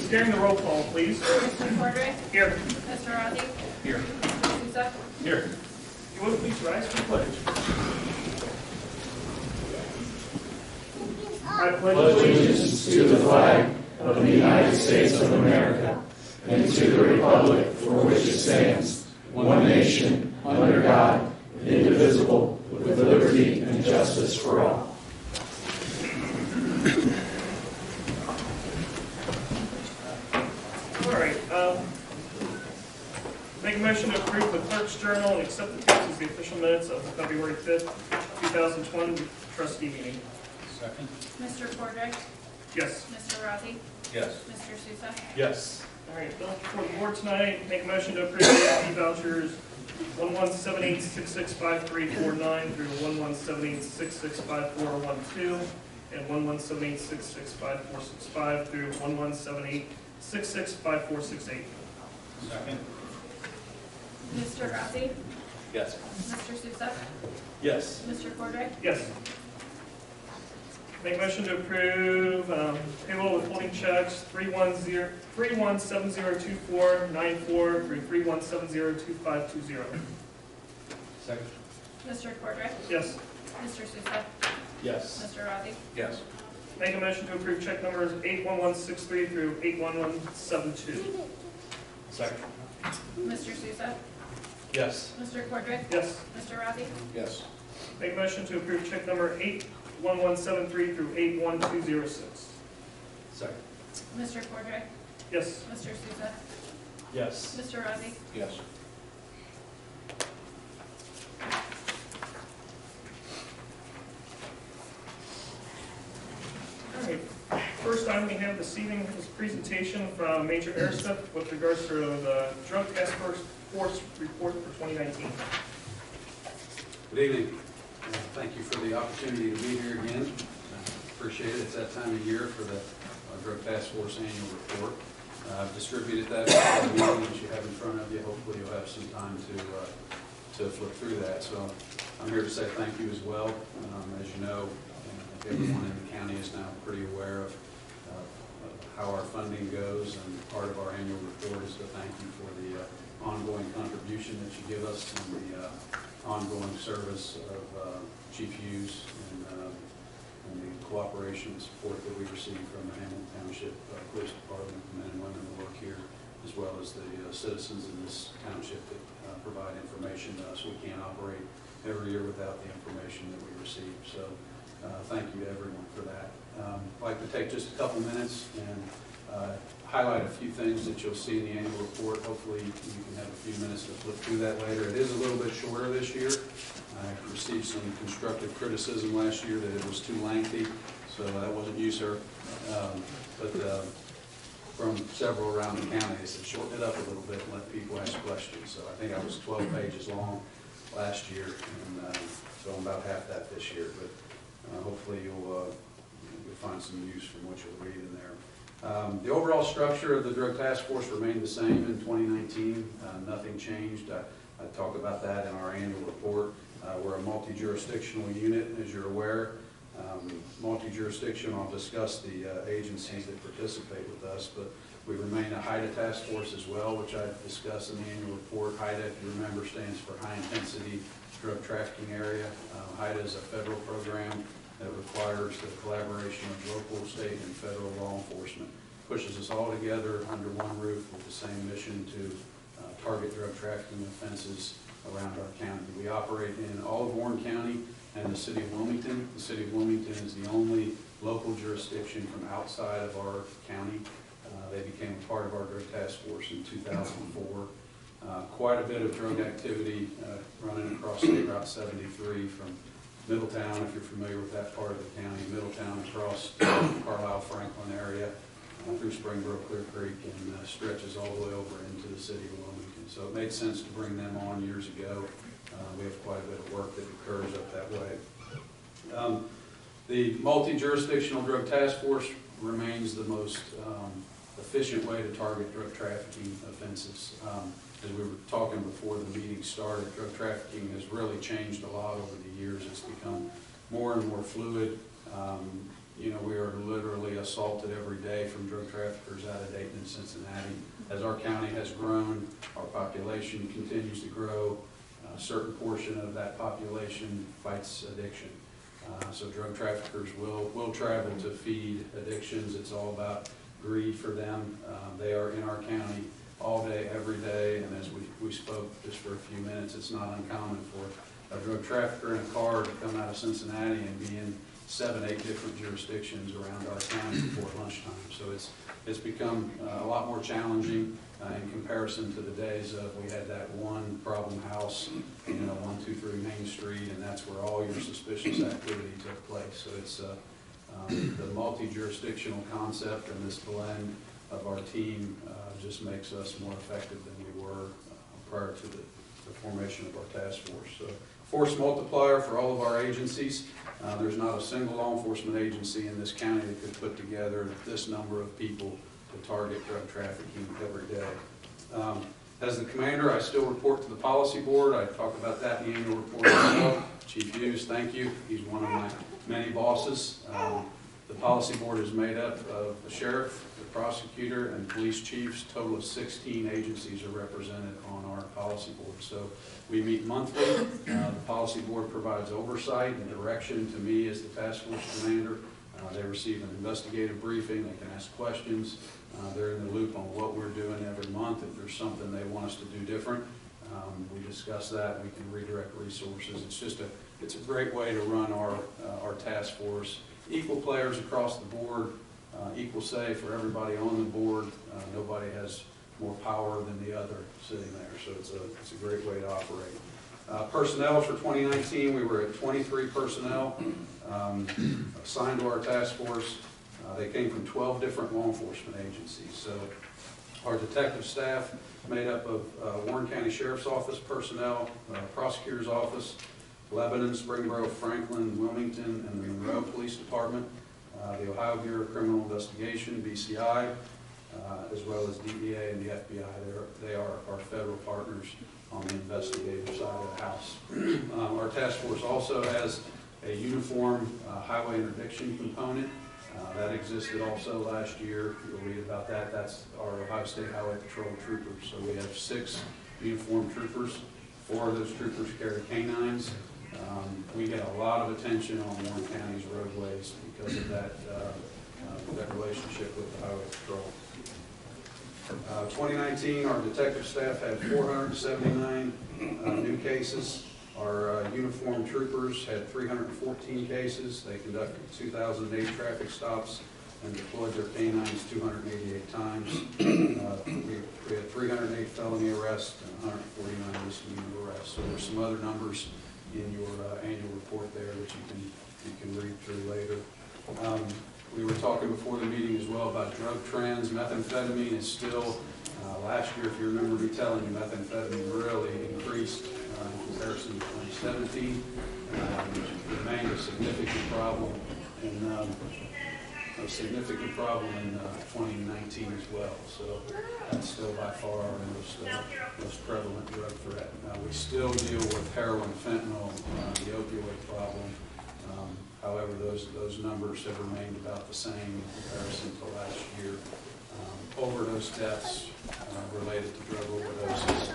During the roll call, please. Mr. Cordray? Here. Mr. Rossi? Here. Mr. Sousa? Here. If you would please rise for the pledge. I pledge allegiance to the flag of the United States of America and to the republic for which it stands, one nation, under God, indivisible, with liberty and justice for all. All right. Make a motion to approve the clerk's journal and accept the tapes as the official minutes of the February 5th, 2020 trustee meeting. Second. Mr. Cordray? Yes. Mr. Rossi? Yes. Mr. Sousa? Yes. All right. Bill before the board tonight. Make a motion to approve the vouchers 1178665349 through 1178665412 and 1178665465 through 1178665468. Second. Mr. Rossi? Yes. Mr. Sousa? Yes. Mr. Cordray? Yes. Make a motion to approve payroll withholding checks 31702494 through 31702520. Second. Mr. Cordray? Yes. Mr. Sousa? Yes. Mr. Rossi? Yes. Make a motion to approve check numbers 81163 through 81172. Second. Mr. Sousa? Yes. Mr. Cordray? Yes. Mr. Rossi? Yes. Make a motion to approve check number 81173 through 81206. Second. Mr. Cordray? Yes. Mr. Sousa? Yes. Mr. Rossi? Yes. All right. First item we have this evening is a presentation from Major Airstuff with regards to the Drug Task Force report for 2019. Good evening. Thank you for the opportunity to be here again. Appreciate it. It's that time of year for the Drug Task Force annual report. I've distributed that for the meeting that you have in front of you. Hopefully you'll have some time to flip through that. So I'm here to say thank you as well. As you know, I think everyone in the county is now pretty aware of how our funding goes, and part of our annual report is to thank you for the ongoing contribution that you give us and the ongoing service of Chief Hughes and the cooperation and support that we receive from the Hamilton Township Police Department, the men and women who work here, as well as the citizens in this township that provide information to us. We can't operate every year without the information that we receive. So thank you to everyone for that. I'd like to take just a couple minutes and highlight a few things that you'll see in the annual report. Hopefully you can have a few minutes to flip through that later. It is a little bit shorter this year. I received some constructive criticism last year that it was too lengthy, so that wasn't you, sir. From several around the county, they said shorten it up a little bit and let people ask questions. So I think I was 12 pages long last year, and so I'm about half that this year. But hopefully you'll find some use from what you'll read in there. The overall structure of the Drug Task Force remained the same in 2019. Nothing changed. I talk about that in our annual report. We're a multi-jurisdictional unit, as you're aware. Multi-jurisdiction, I'll discuss the agencies that participate with us, but we remain a HIDA task force as well, which I discuss in the annual report. HIDA, if you remember, stands for High Intensity Drug Trafficking Area. HIDA is a federal program that requires the collaboration of local, state, and federal law enforcement. Pushes us all together under one roof with the same mission to target drug trafficking offenses around our county. We operate in all of Warren County and the city of Wilmington. The city of Wilmington is the only local jurisdiction from outside of our county. They became a part of our drug task force in 2004. Quite a bit of drug activity running across State Route 73 from Middletown, if you're familiar with that part of the county, Middletown across the Carlisle, Franklin area, through Springbrook, Clear Creek, and stretches all the way over into the city of Wilmington. So it made sense to bring them on years ago. We have quite a bit of work that occurs up that way. The multi-jurisdictional drug task force remains the most efficient way to target drug trafficking offenses. As we were talking before the meeting started, drug trafficking has really changed a lot over the years. It's become more and more fluid. You know, we are literally assaulted every day from drug traffickers out of Dayton and Cincinnati. As our county has grown, our population continues to grow. A certain portion of that population fights addiction. So drug traffickers will travel to feed addictions. It's all about greed for them. They are in our county all day, every day, and as we spoke just for a few minutes, it's not uncommon for a drug trafficker in a car to come out of Cincinnati and be in 7, 8 different jurisdictions around our county before lunchtime. So it's become a lot more challenging in comparison to the days of we had that one problem house, 123 Main Street, and that's where all your suspicious activity took place. So it's the multi-jurisdictional concept and this blend of our team just makes us more effective than we were prior to the formation of our task force. So force multiplier for all of our agencies. There's not a single law enforcement agency in this county that could put together this number of people to target drug trafficking every day. As the commander, I still report to the policy board. I talk about that in the annual report as well. Chief Hughes, thank you. He's one of my many bosses. The policy board is made up of the sheriff, the prosecutor, and police chiefs. A total of 16 agencies are represented on our policy board. So we meet monthly. The policy board provides oversight and direction to me as the task force commander. They receive an investigative briefing. They can ask questions. They're in the loop on what we're doing every month. If there's something they want us to do different, we discuss that. We can redirect resources. It's a great way to run our task force. Equal players across the board, equal say for everybody on the board. Nobody has more power than the other sitting there, so it's a great way to operate. Personnel for 2019, we were at 23 personnel assigned to our task force. They came from 12 different law enforcement agencies. So our detective staff made up of Warren County Sheriff's Office personnel, Prosecutor's Office, Lebanon, Springboro, Franklin, Wilmington, and the Monroe Police Department, the Ohio Bureau of Criminal Investigation, BCI, as well as DEA and the FBI. They are our federal partners on the investigative side of the house. Our task force also has a uniform highway interdiction component. That existed also last year. You'll read about that. That's our Ohio State Highway Patrol troopers. So we have 6 uniformed troopers. 4 of those troopers carry canines. We get a lot of attention on Warren County's roadways because of that relationship with the Highway Patrol. 2019, our detective staff had 479 new cases. Our uniformed troopers had 314 cases. They conducted 2,008 traffic stops and deployed their canines 288 times. We had 308 felony arrests and 149 misdemeanor arrests. So there's some other numbers in your annual report there that you can read through later. We were talking before the meeting as well about drug trends. Methamphetamine is still, last year, if you remember me telling you, methamphetamine really increased in comparison to 2017. It remained a significant problem in 2019 as well. So that's still by far our most prevalent drug threat. We still deal with heroin, fentanyl, the opioid problem. However, those numbers have remained about the same in comparison to last year. Overdose deaths related to drug overdoses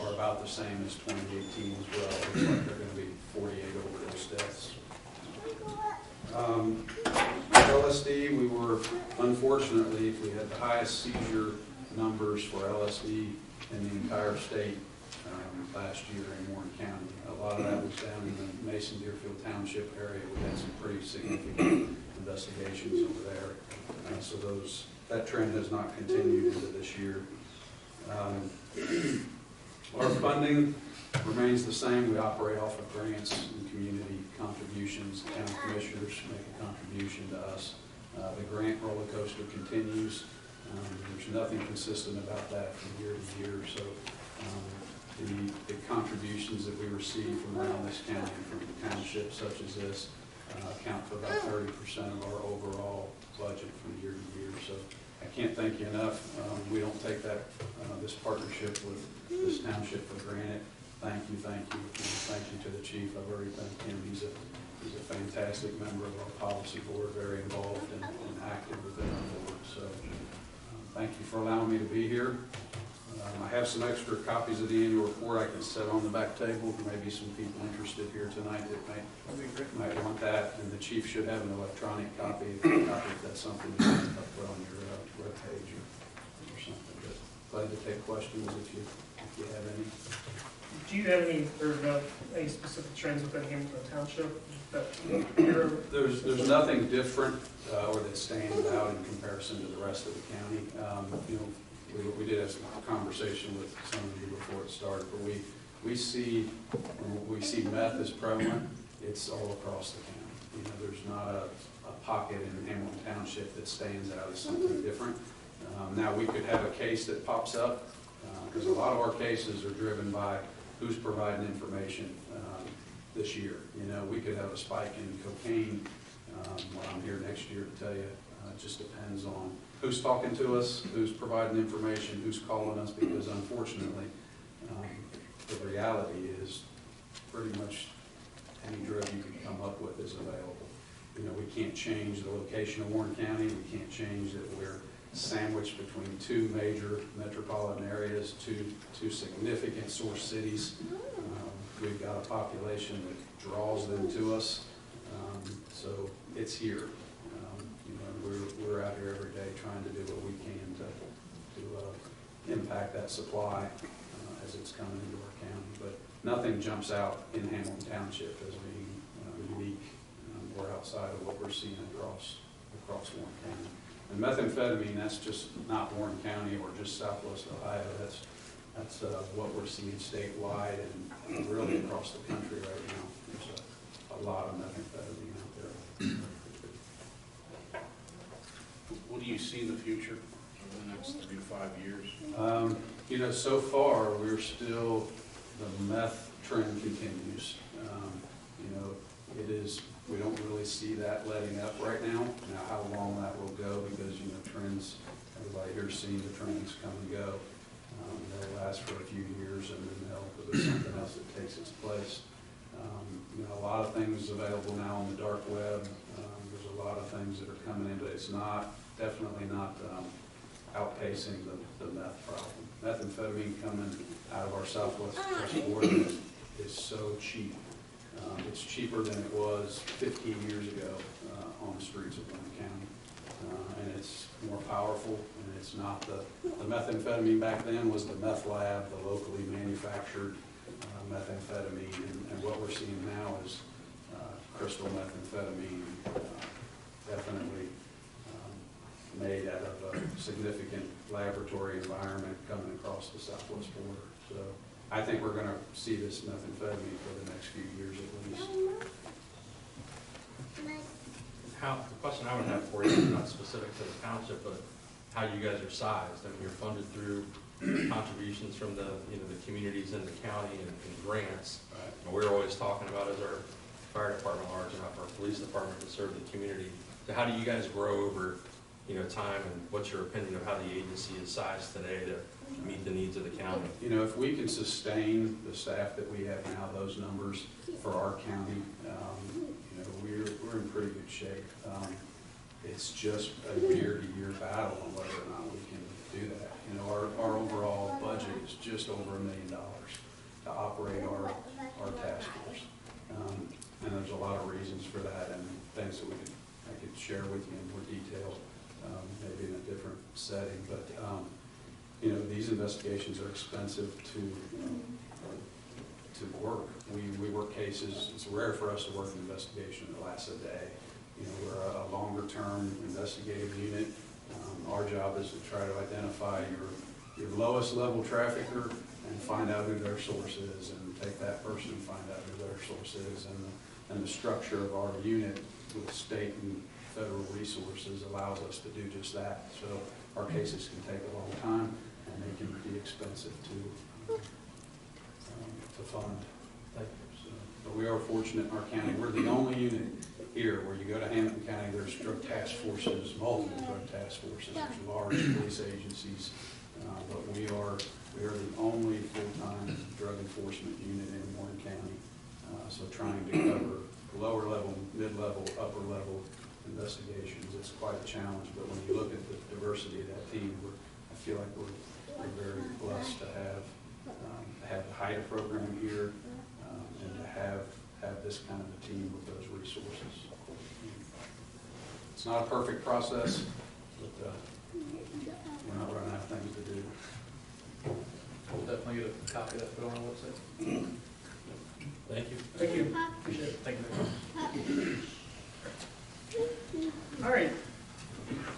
are about the same as 2018 as well. It looks like they're going to be 48 overdose deaths. LSD, we were, unfortunately, we had the highest seizure numbers for LSD in the entire state last year in Warren County. A lot of that was down in the Mason-Deerfield Township area. We had some pretty significant investigations over there. So that trend has not continued into this year. Our funding remains the same. We operate off of grants and community contributions. The county commissioners make a contribution to us. The grant roller coaster continues. There's nothing consistent about that from year to year. So the contributions that we receive from around this county, from townships such as this, account for about 30% of our overall budget from year to year. So I can't thank you enough. We don't take this partnership with this township for granted. Thank you. Thank you to the chief. I've already thanked him. He's a fantastic member of our policy board, very involved and active within our board. So thank you for allowing me to be here. I have some extra copies of the annual report I can set on the back table. There may be some people interested here tonight that might want that, and the chief should have an electronic copy if that's something you want to put on your web page or something. But glad to take questions if you have any. Do you have any specific trends within Hamilton Township that There's nothing different or that stands out in comparison to the rest of the county. We did have some conversation with some of you before it started, but we see meth is prevalent. It's all across the county. There's not a pocket in Hamilton Township that stands out as something different. Now we could have a case that pops up because a lot of our cases are driven by who's providing information this year. We could have a spike in cocaine when I'm here next year to tell you. It just depends on who's talking to us, who's providing information, who's calling us, because unfortunately, the reality is pretty much any drug you can come up with is available. We can't change the location of Warren County. We can't change that we're sandwiched between two major metropolitan areas, two significant source cities. We've got a population that draws them to us, so it's here. We're out here every day trying to do what we can to impact that supply as it's coming into our county. But nothing jumps out in Hamilton Township as being unique or outside of what we're seeing across Warren County. And methamphetamine, that's just not Warren County or just Southwest Ohio. That's what we're seeing statewide and really across the country right now. There's a lot of methamphetamine out there. What do you see in the future over the next 3 to 5 years? So far, we're still, the meth trend continues. We don't really see that letting up right now. Now, how long that will go, because, trends, everybody here's seen the trends come and go. They'll last for a few years, and then there'll be something else that takes its place. A lot of things available now on the dark web. There's a lot of things that are coming in, but it's definitely not outpacing the meth problem. Methamphetamine coming out of our Southwest border is so cheap. It's cheaper than it was 15 years ago on the streets of Warren County. And it's more powerful, and it's not the methamphetamine back then was the meth lab, the locally manufactured methamphetamine, and what we're seeing now is crystal methamphetamine, definitely made out of a significant laboratory environment coming across the Southwest border. So I think we're going to see this methamphetamine for the next few years at least. The question I would have for you is not specific to the township, but how you guys are sized. I mean, you're funded through contributions from the communities in the county and grants. Right. And we're always talking about as our fire department large enough, our police department to serve the community. So how do you guys grow over time, and what's your opinion of how the agency is sized today to meet the needs of the county? If we can sustain the staff that we have now, those numbers for our county, we're in pretty good shape. It's just a year-to-year battle on whether or not we can do that. Our overall budget is just over $1 million to operate our task force. And there's a lot of reasons for that and things that I could share with you in more detail, maybe in a different setting. But these investigations are expensive to work. We work cases. It's rare for us to work an investigation that lasts a day. We're a longer-term investigative unit. Our job is to try to identify your lowest level trafficker and find out who their source is, and take that person and find out who their source is. And the structure of our unit with state and federal resources allows us to do just that. So our cases can take a long time, and they can be expensive to fund. So, but we are fortunate in our county. We're the only unit here where you go to Hamilton County, there's drug task forces, multiple drug task forces, there's large police agencies, but we are the only full-time drug enforcement unit in Warren County. So trying to cover lower level, mid-level, upper level investigations. It's quite a challenge, but when you look at the diversity of that team, I feel like we're very blessed to have the HIDA program here, and to have this kind of a team with those resources. It's not a perfect process, but we're not running out of things to do. We'll definitely get a copy of that put on our website. Thank you. Thank you. Appreciate it. Thank you very much. All right.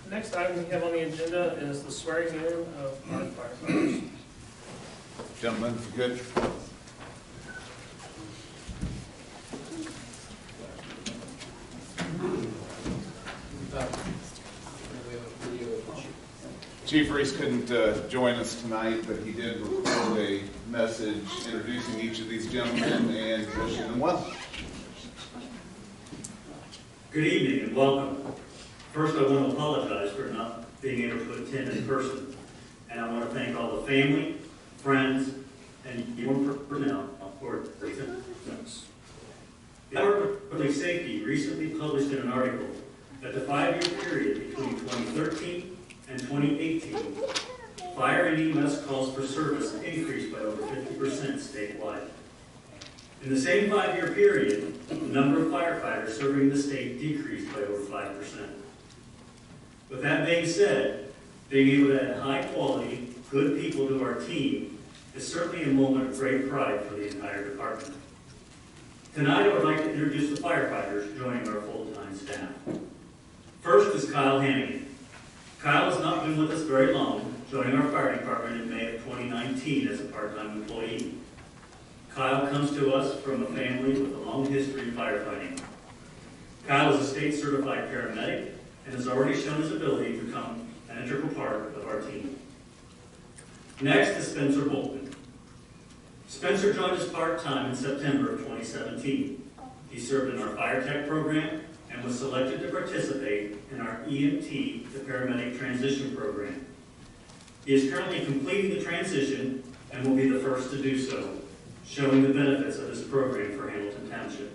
Next item we have on the agenda is the swearing in of our firefighters. Gentlemen, if you could. Chief Reese couldn't join us tonight, but he did record a message introducing each of these gentlemen and wishing them well. Good evening and welcome. First, I want to apologize for not being able to attend in person. And I want to thank all the family, friends, and your personnel for their attendance. The Department of Public Safety recently published in an article that the 5-year period between 2013 and 2018, fire and EMS calls for service increased by over 50% statewide. In the same 5-year period, the number of firefighters serving the state decreased by over 5%. With that being said, being able to add high quality, good people to our team is certainly a moment of great pride for the entire department. Tonight, I would like to introduce the firefighters joining our full-time staff. First is Kyle Hannigan. Kyle has not been with us very long, joining our fire department in May of 2019 as a part-time employee. Kyle comes to us from a family with a long history of firefighting. Kyle is a state-certified paramedic and has already shown his ability to become an integral part of our team. Next is Spencer Bolton. Spencer joined us part-time in September of 2017. He served in our fire tech program and was selected to participate in our EMT to paramedic transition program. He is currently completing the transition and will be the first to do so, showing the benefits of this program for Hamilton Township.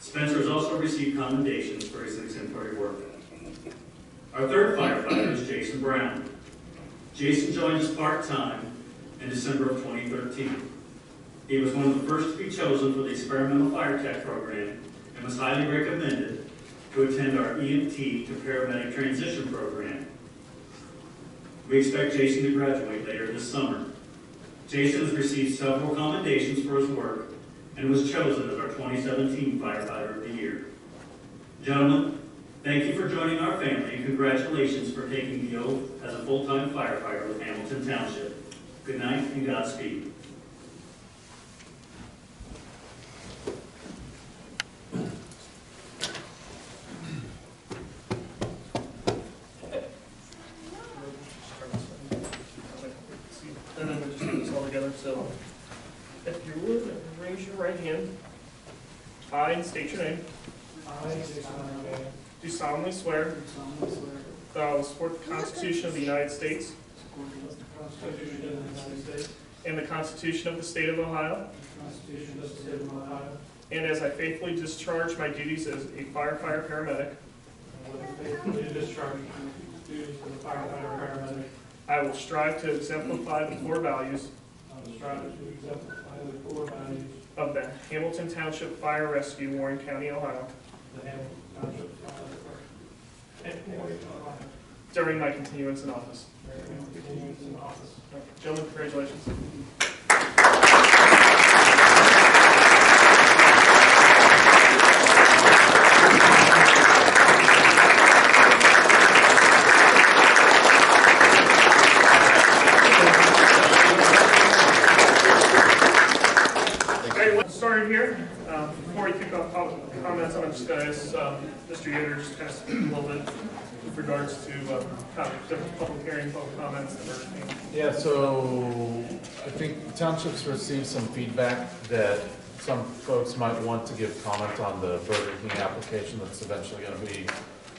Spencer has also received commendations for his exemplary work. Our third firefighter is Jason Brown. Jason joined us part-time in December of 2013. He was one of the first to be chosen for the experimental fire tech program and was highly recommended to attend our EMT to paramedic transition program. We expect Jason to graduate later this summer. Jason has received several commendations for his work and was chosen as our 2017 Firefighter of the Year. Gentlemen, thank you for joining our family and congratulations for taking the oath as a full-time firefighter with Hamilton Township. Good night and Godspeed. And then we'll just do this all together. So, if you would, raise your right hand. I, and state your name, I, Jason Brown, do solemnly swear do solemnly swear that I will support the Constitution of the United States to support the Constitution of the United States, and the Constitution of the State of Ohio, the Constitution of the State of Ohio, and as I faithfully discharge my duties as a firefighter paramedic, and will faithfully discharge the duties of the firefighter paramedic. I will strive to exemplify the core values I will strive to exemplify the core values of the Hamilton Township Fire Rescue, Warren County, Ohio, of the Hamilton Township Fire Department during my continuance in office. during my continuance in office. Gentlemen, congratulations. Started here. Before we kick off comments, I'm just going to ask Mr. Yoder just kind of speak a little bit with regards to different public hearing, public comments that we're making. Yeah, so I think the township's received some feedback that some folks might want to give comment on the Burger King application that's eventually going to be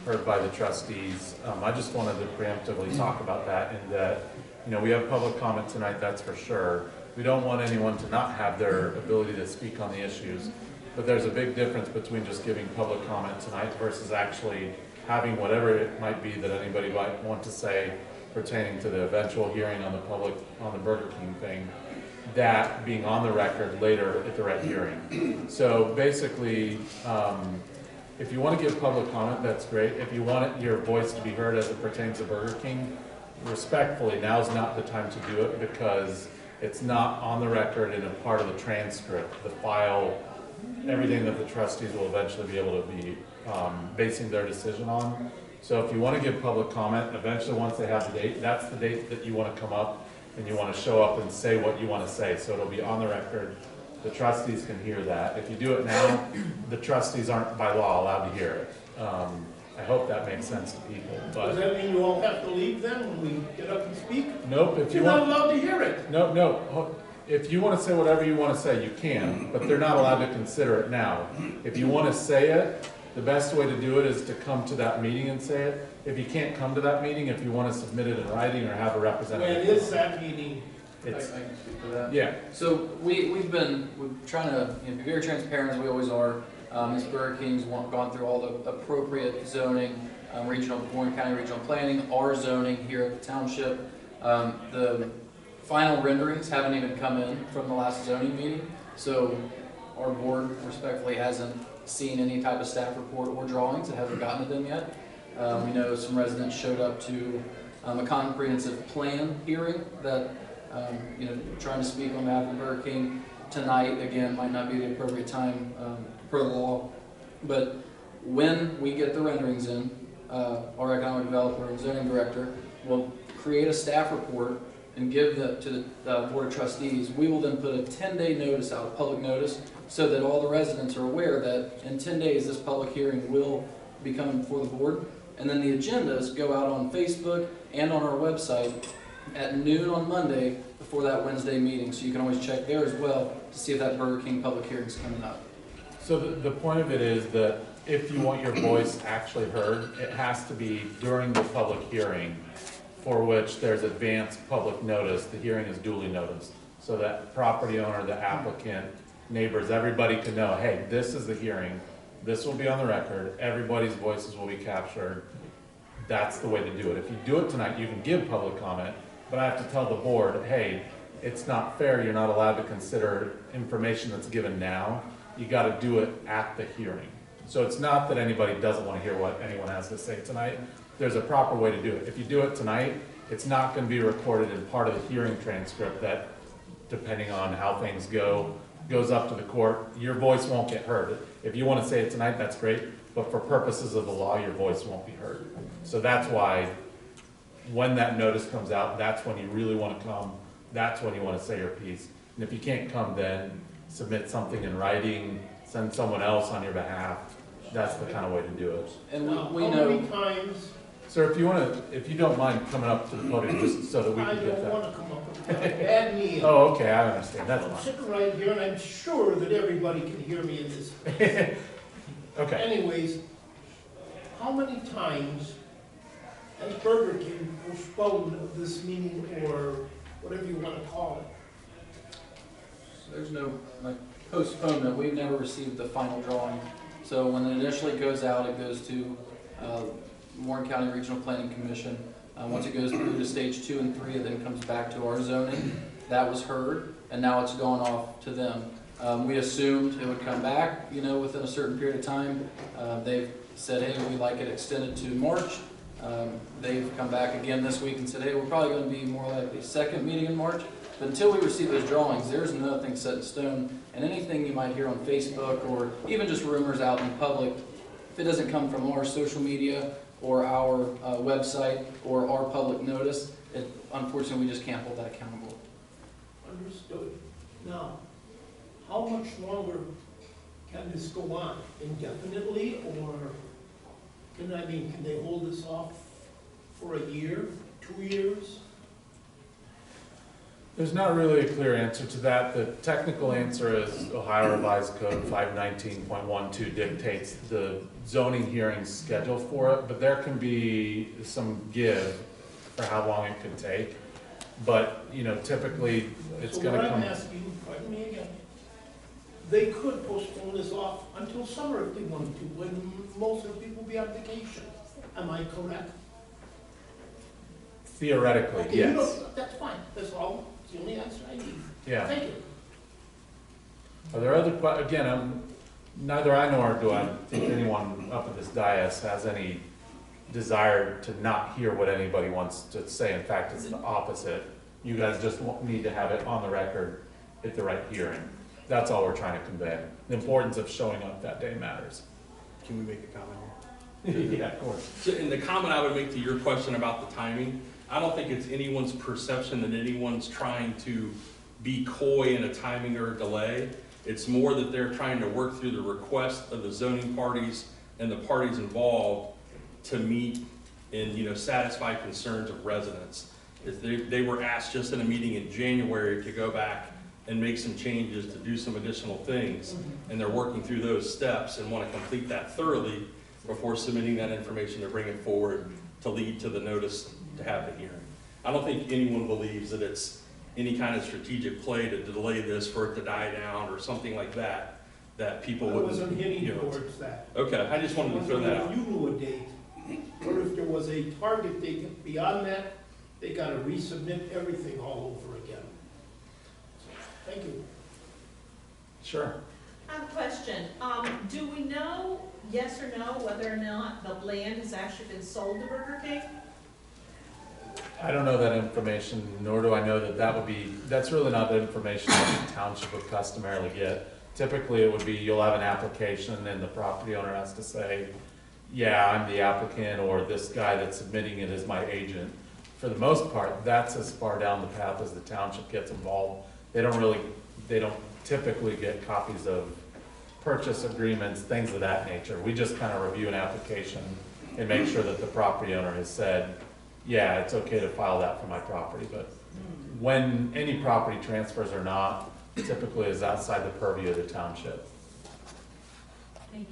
heard by the trustees. I just wanted to preemptively talk about that in that, you know, we have public comment tonight, that's for sure. We don't want anyone to not have their ability to speak on the issues. but there's a big difference between just giving public comment tonight versus actually having whatever it might be that anybody might want to say pertaining to the eventual hearing on the Burger King thing, that being on the record later at the right hearing. So basically, if you want to give public comment, that's great. If you want your voice to be heard as it pertains to Burger King, respectfully, now's not the time to do it because it's not on the record and a part of the transcript, the file, everything that the trustees will eventually be able to be basing their decision on. So if you want to give public comment, eventually once they have the date, that's the date that you want to come up and you want to show up and say what you want to say. So it'll be on the record. The trustees can hear that. If you do it now, the trustees aren't by law allowed to hear it. I hope that makes sense to people. But does that mean you all have to leave then when we get up and speak? Nope. If you're not allowed to hear it. No. If you want to say whatever you want to say, you can, but they're not allowed to consider it now. If you want to say it, the best way to do it is to come to that meeting and say it. If you can't come to that meeting, if you want to submit it in writing or have a representative. When is that meeting? I can speak to that. Yeah. So we're trying to be very transparent as we always are. Ms. Burger King's gone through all the appropriate zoning, Warren County Regional Planning, our zoning here at the township. The final renderings haven't even come in from the last zoning meeting, so our board respectfully hasn't seen any type of staff report or drawings. It hasn't gotten to them yet. We know some residents showed up to a comprehensive plan hearing that, trying to speak on behalf of Burger King tonight, again, might not be the appropriate time per the law. But when we get the renderings in, our economic developer and zoning director will create a staff report and give that to the Board of Trustees. We will then put a 10-day notice out, a public notice, so that all the residents are aware that in 10 days this public hearing will be coming before the board. And then the agendas go out on Facebook and on our website at noon on Monday before that Wednesday meeting. So you can always check there as well to see if that Burger King public hearing is coming up. So the point of it is that if you want your voice actually heard, it has to be during the public hearing, for which there's advanced public notice. The hearing is duly noticed, so that property owner, the applicant, neighbors, everybody can know, hey, this is the hearing, this will be on the record, everybody's voices will be captured. That's the way to do it. If you do it tonight, you can give public comment, but I have to tell the board, hey, it's not fair, you're not allowed to consider information that's given now. You got to do it at the hearing. So it's not that anybody doesn't want to hear what anyone has to say tonight. There's a proper way to do it. If you do it tonight, it's not going to be recorded in part of the hearing transcript that, depending on how things go, goes up to the court. Your voice won't get heard. If you want to say it tonight, that's great, but for purposes of the law, your voice won't be heard. So that's why when that notice comes out, that's when you really want to come. That's when you want to say your piece. And if you can't come then, submit something in writing, send someone else on your behalf. That's the kind of way to do it. And we how know. many times? Sir, if you don't mind coming up to the podium just so that we can get I don't that. want to come up with a bad knee. Oh, okay, I understand. That's I'm fine. sitting right here and I'm sure that everybody can hear me in this place. Okay. Anyways, how many times has Burger King postponed this meeting or whatever you want to call it? There's no postponement. We've never received the final drawing. So when it initially goes out, it goes to Warren County Regional Planning Commission. Once it goes through to stage 2 and 3, it then comes back to our zoning. That was heard, and now it's gone off to them. We assumed it would come back, within a certain period of time. They've said, hey, we'd like it extended to March. They've come back again this week and said, hey, we're probably going to be more like the second meeting in March. But until we receive those drawings, there's nothing set in stone. And anything you might hear on Facebook or even just rumors out in public, if it doesn't come from our social media or our website or our public notice, unfortunately, we just can't hold that accountable. Understood. Now, how much longer can this go on? Indefinitely, or can they hold this off for a year, 2 years? There's not really a clear answer to that. The technical answer is Ohio Revised Code 519.12 dictates the zoning hearing schedule for it, but there can be some give for how long it could take. But, typically it's So going to come. what I'm asking, pardon me again, they could postpone this off until summer if they wanted to, when most of the people will be on vacation. Am I correct? Theoretically, Okay, you yes. don't- that's fine, that's all, it's the only answer I need. Yeah. Thank you. Are there other, again, neither I nor do I think anyone up at this dais has any desire to not hear what anybody wants to say. In fact, it's the opposite. You guys just need to have it on the record at the right hearing. That's all we're trying to convey. The importance of showing up that day matters. Can we make a comment here? Yeah, of course. So, and the comment I would make to your question about the timing, I don't think it's anyone's perception that anyone's trying to be coy in a timing or a delay. It's more that they're trying to work through the request of the zoning parties and the parties involved to meet and, satisfy concerns of residents. If they were asked just in a meeting in January to go back and make some changes, to do some additional things, and they're working through those steps and want to complete that thoroughly before submitting that information to bring it forward to lead to the notice to have the hearing. I don't think anyone believes that it's any kind of strategic play to delay this for it to die down or something like that, that people I would. wasn't hitting towards that. Okay, I just wanted to throw that out. If you knew a date, or if there was a target date beyond that, they gotta resubmit everything all over again. Thank you. Sure. I have a question. Do we know, yes or no, whether or not the land has actually been sold to Burger King? I don't know that information, nor do I know that's really not the information that the township would customarily get. Typically, it would be, you'll have an application, and then the property owner has to say, yeah, I'm the applicant, or this guy that's submitting it is my agent. For the most part, that's as far down the path as the township gets involved. They don't typically get copies of purchase agreements, things of that nature. We just kind of review an application and make sure that the property owner has said, yeah, it's okay to file that for my property. But when any property transfers or not, typically is outside the purview of the township. Thank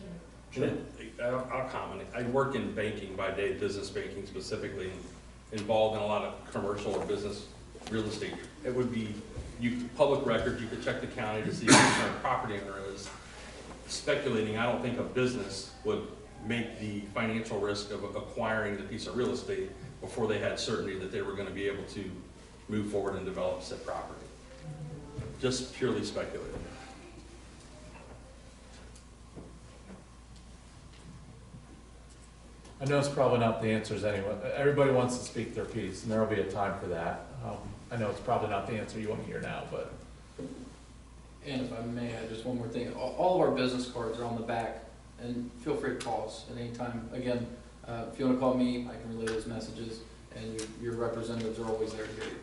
you. I'll comment. I work in banking by day, business banking specifically, involved in a lot of commercial or business real estate. It would be public record. You could check the county to see who the current property owner is. Speculating, I don't think a business would make the financial risk of acquiring the piece of real estate before they had certainty that they were going to be able to move forward and develop said property. Just purely speculative. I know it's probably not the answers anyway. Everybody wants to speak their piece, and there will be a time for that. I know it's probably not the answer you want to hear now, but. And if I may add just one more thing, all of our business cards are on the back, and feel free to call us at any time. Again, if you want to call me, I can relay those messages, and your representatives are always there to hear you.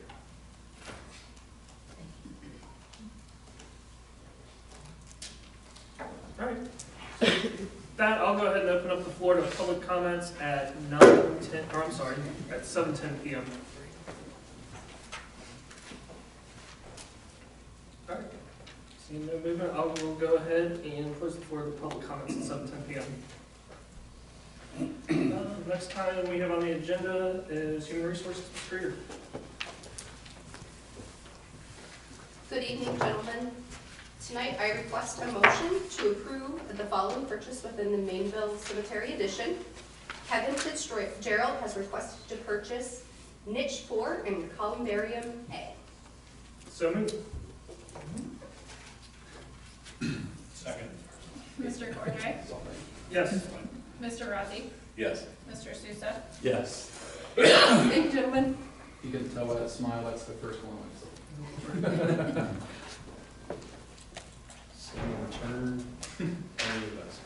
All right. With that, I'll go ahead and open up the floor to public comments at 7:10 p.m. All right. Seeing no movement, I will go ahead and close the floor to public comments at 7:10 p.m. Next time we have on the agenda is Human Resources, Mr. Krieger. Good evening, gentlemen. Tonight, I request a motion to approve the following purchase within the Mainville Cemetery Addition. Kevin Fitzgerald has requested to purchase niche 4 and columbarium A. So moved. Second. Mr. Cordray? Yes. Mr. Rossi? Yes. Mr. Sousa? Yes. Thank you, gentlemen. You can tell by that smile, that's the first one. So return. All of us.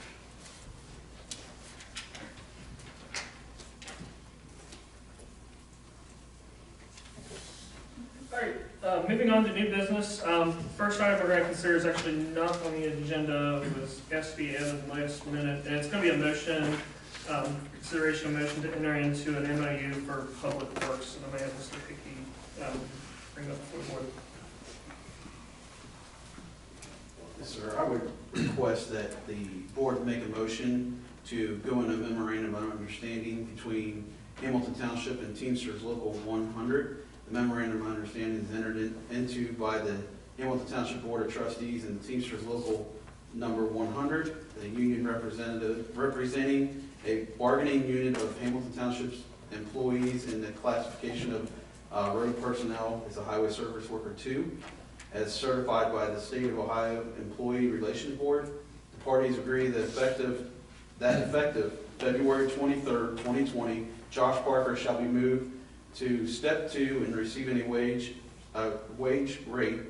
All right, moving on to new business. First item we're going to consider is actually not on the agenda. It was asked to be added last minute, and it's going to be a motion, consideration of motion to enter into an MOU for public works. And I'm going to have Mr. Hickey bring that before the board. Yes, sir. I would request that the board make a motion to go in a memorandum of understanding between Hamilton Township and Teamsters Local 100. The memorandum of understanding is entered into by the Hamilton Township Board of Trustees and the Teamsters Local Number 100, the union representative representing a bargaining unit of Hamilton Township's employees in the classification of road personnel as a Highway Service Worker 2, as certified by the State of Ohio Employee Relations Board. The parties agree that effective February 23rd, 2020, Josh Parker shall be moved to Step 2 and receiving a wage rate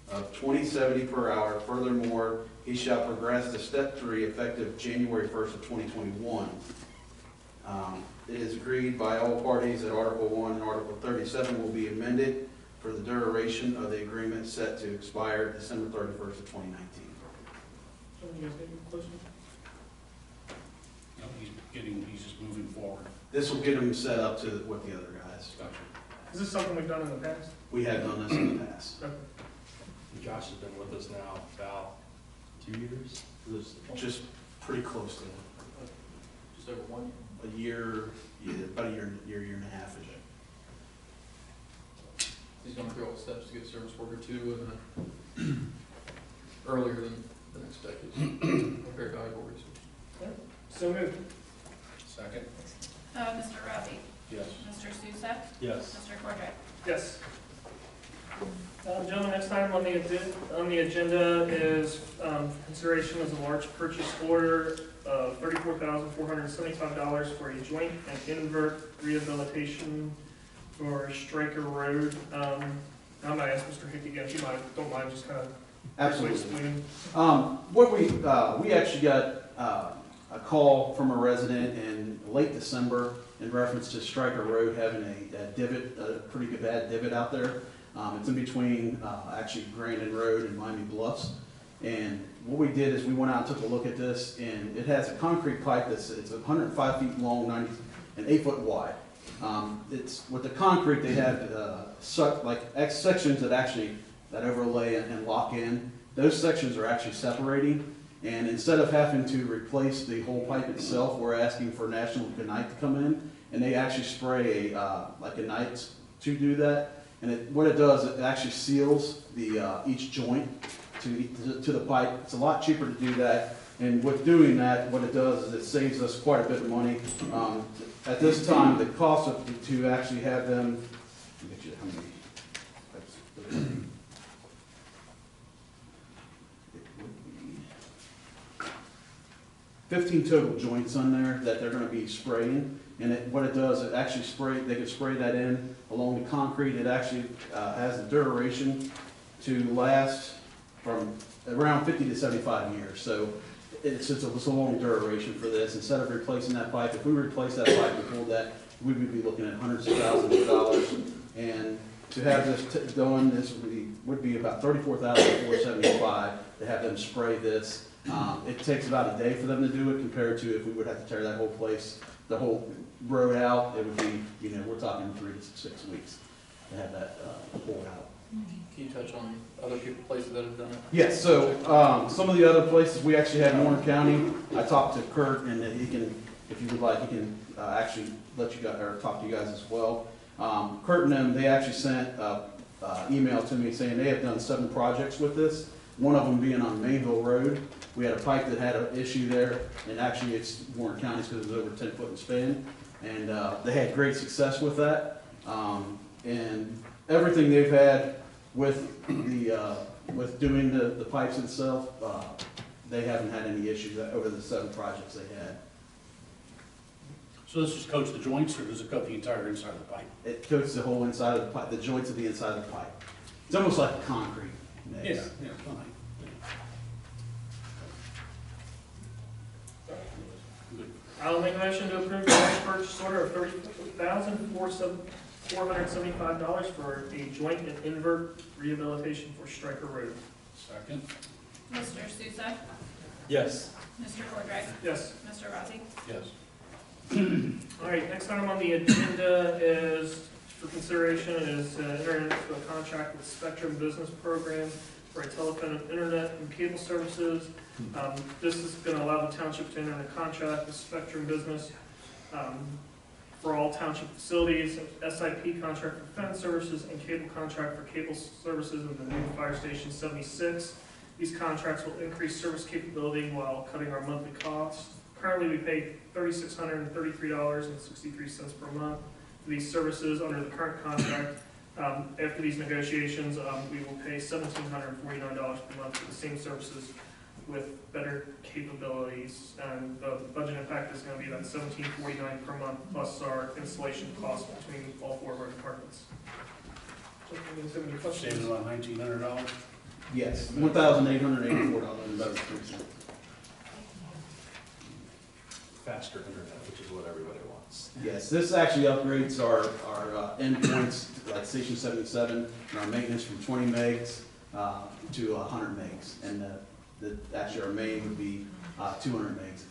of $20.70 per hour. Furthermore, he shall progress to Step 3 effective January 1st of 2021. It is agreed by all parties that Article 1 and Article 37 will be amended for the duration of the agreement set to expire December 31st of 2019. You guys got any questions? No, he's just moving forward. This will get him set up to with the other guys. Gotcha. Is this something we've done in the past? We have done this in the past. Okay. Josh has been with us now about 2 years. Just pretty close to Just over 1 year. a year, yeah, about a year and a half. He's going through all the steps to get Service Worker 2 and earlier than expected. Very valuable resource. So moved. Second? Mr. Rafi? Yes. Mr. Susak? Yes. Mr. Cordray? Yes. Gentlemen, next item on the agenda is consideration as a large purchase order of $34,475 for a joint and invert rehabilitation for Stryker Road. I'm gonna ask Mr. Hickey again, if you don't mind just kind of Absolutely. explaining. What we actually got a call from a resident in late December in reference to Stryker Road having a divot, a pretty good bad divot out there. It's in between actually Grandin Road and Miami Bluffs. And what we did is we went out and took a look at this, and it has a concrete pipe it's 105 feet long, 90 and 8 foot wide. It's with the concrete they have sections that overlay and lock in. Those sections are actually separating, and instead of having to replace the whole pipe itself, we're asking for National Gonite to come in, and they actually spray a Gonite to do that. And what it does, it actually seals the each joint to the pipe. It's a lot cheaper to do that, and with doing that, what it does is it saves us quite a bit of money. At this time, the cost to actually have them, let me get you how many pipes. It would be 15 total joints on there that they're going to be spraying. And what it does, it actually they can spray that in along the concrete. It actually has the duration to last from around 50 to 75 years. So it's a long duration for this. Instead of replacing that pipe, if we replace that pipe and pull that, we would be looking at hundreds of thousands of dollars. And to have this done, this would be about $34,475 to have them spray this. It takes about a day for them to do it compared to if we would have to tear that whole place, the whole road out. It would be, we're talking 3 to 6 weeks to have that pulled out. Can you touch on other places that have done it? Yes, so some of the other places, we actually had in Warren County. I talked to Kurt, and he can, if you would like, he can actually let you guys, or talk to you guys as well. Kurt and them, they actually sent an email to me saying they have done 7 projects with this. One of them being on Mainville Road. We had a pipe that had an issue there, and actually it's Warren County's because it was over 10 foot in span. And they had great success with that. And everything they've had with doing the pipes itself, they haven't had any issues over the 7 projects they had. So this just coats the joints, or does it coat the entire inside of the pipe? It coats the whole inside of the pipe, the joints of the inside of the pipe. It's almost like a concrete mix. Yeah, fine. I'll make a motion to approve the large purchase order of $34,475 for a joint and invert rehabilitation for Stryker Road. Second? Mr. Susak? Yes. Mr. Cordray? Yes. Mr. Rafi? Yes. All right, next item on the agenda is, for consideration, is enter into a contract with Spectrum Business Program for a telephone, internet, and cable services. This is going to allow the township to enter into a contract with Spectrum Business for all township facilities, SIP contract for fence services, and cable contract for cable services in the new Fire Station 76. These contracts will increase service capability while cutting our monthly costs. Currently, we pay $3,633.63 per month for these services under the current contract. After these negotiations, we will pay $1,749 per month for the same services with better capabilities. And the budget impact is going to be about $1,749 per month plus our installation cost between all 4 of our departments. Saving about $1,900. Yes, $1,884.03. Faster internet, which is what everybody wants. Yes, this actually upgrades our endpoints, like Station 77, and our maintenance from 20 megs to 100 megs. And actually our main would be 200 megs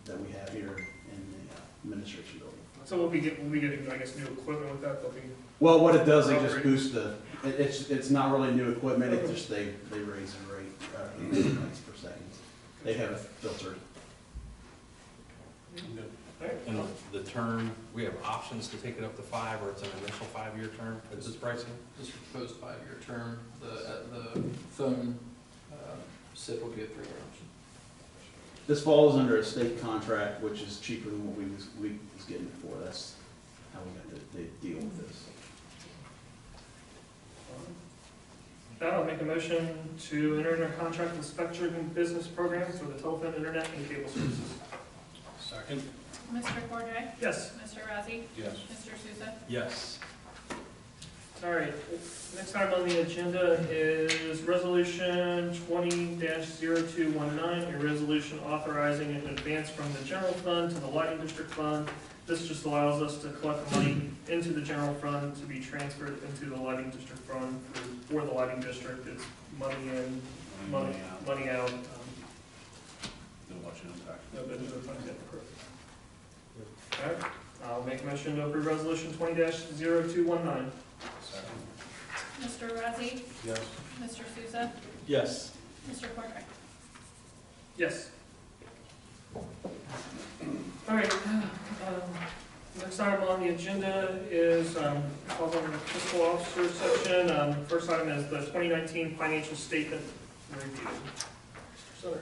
that we have here in the administration building. So we'll be getting, I guess, new equipment with that. Well, what it does, they just boost it's not really new equipment, it just, they raise the rate, megs per second. They have it filtered. And the term, we have options to take it up to 5, or it's an initial 5-year term. Is this pricing? This proposed 5-year term, the phone SIP will be a 3-year option. This falls under a state contract, which is cheaper than what we was getting before. That's how we got to deal with this. That, I'll make a motion to enter into a contract with Spectrum Business Programs for the telephone, internet, and cable services. Second? Mr. Cordray? Yes. Mr. Razzi? Yes. Mr. Souza? Yes. All right, next item on the agenda is Resolution 20-0219, a resolution authorizing an advance from the general fund to the lighting district fund. This just allows us to collect money into the general fund to be transferred into the lighting district fund for the lighting district. It's money in, money out. No budget impact. No budget impact yet. All right, I'll make a motion to approve Resolution 20-0219. Second? Mr. Razzi? Yes. Mr. Souza? Yes. Mr. Cordray? Yes. All right, next item on the agenda is, calls under the fiscal officer section. First item is the 2019 financial statement review. Sorry.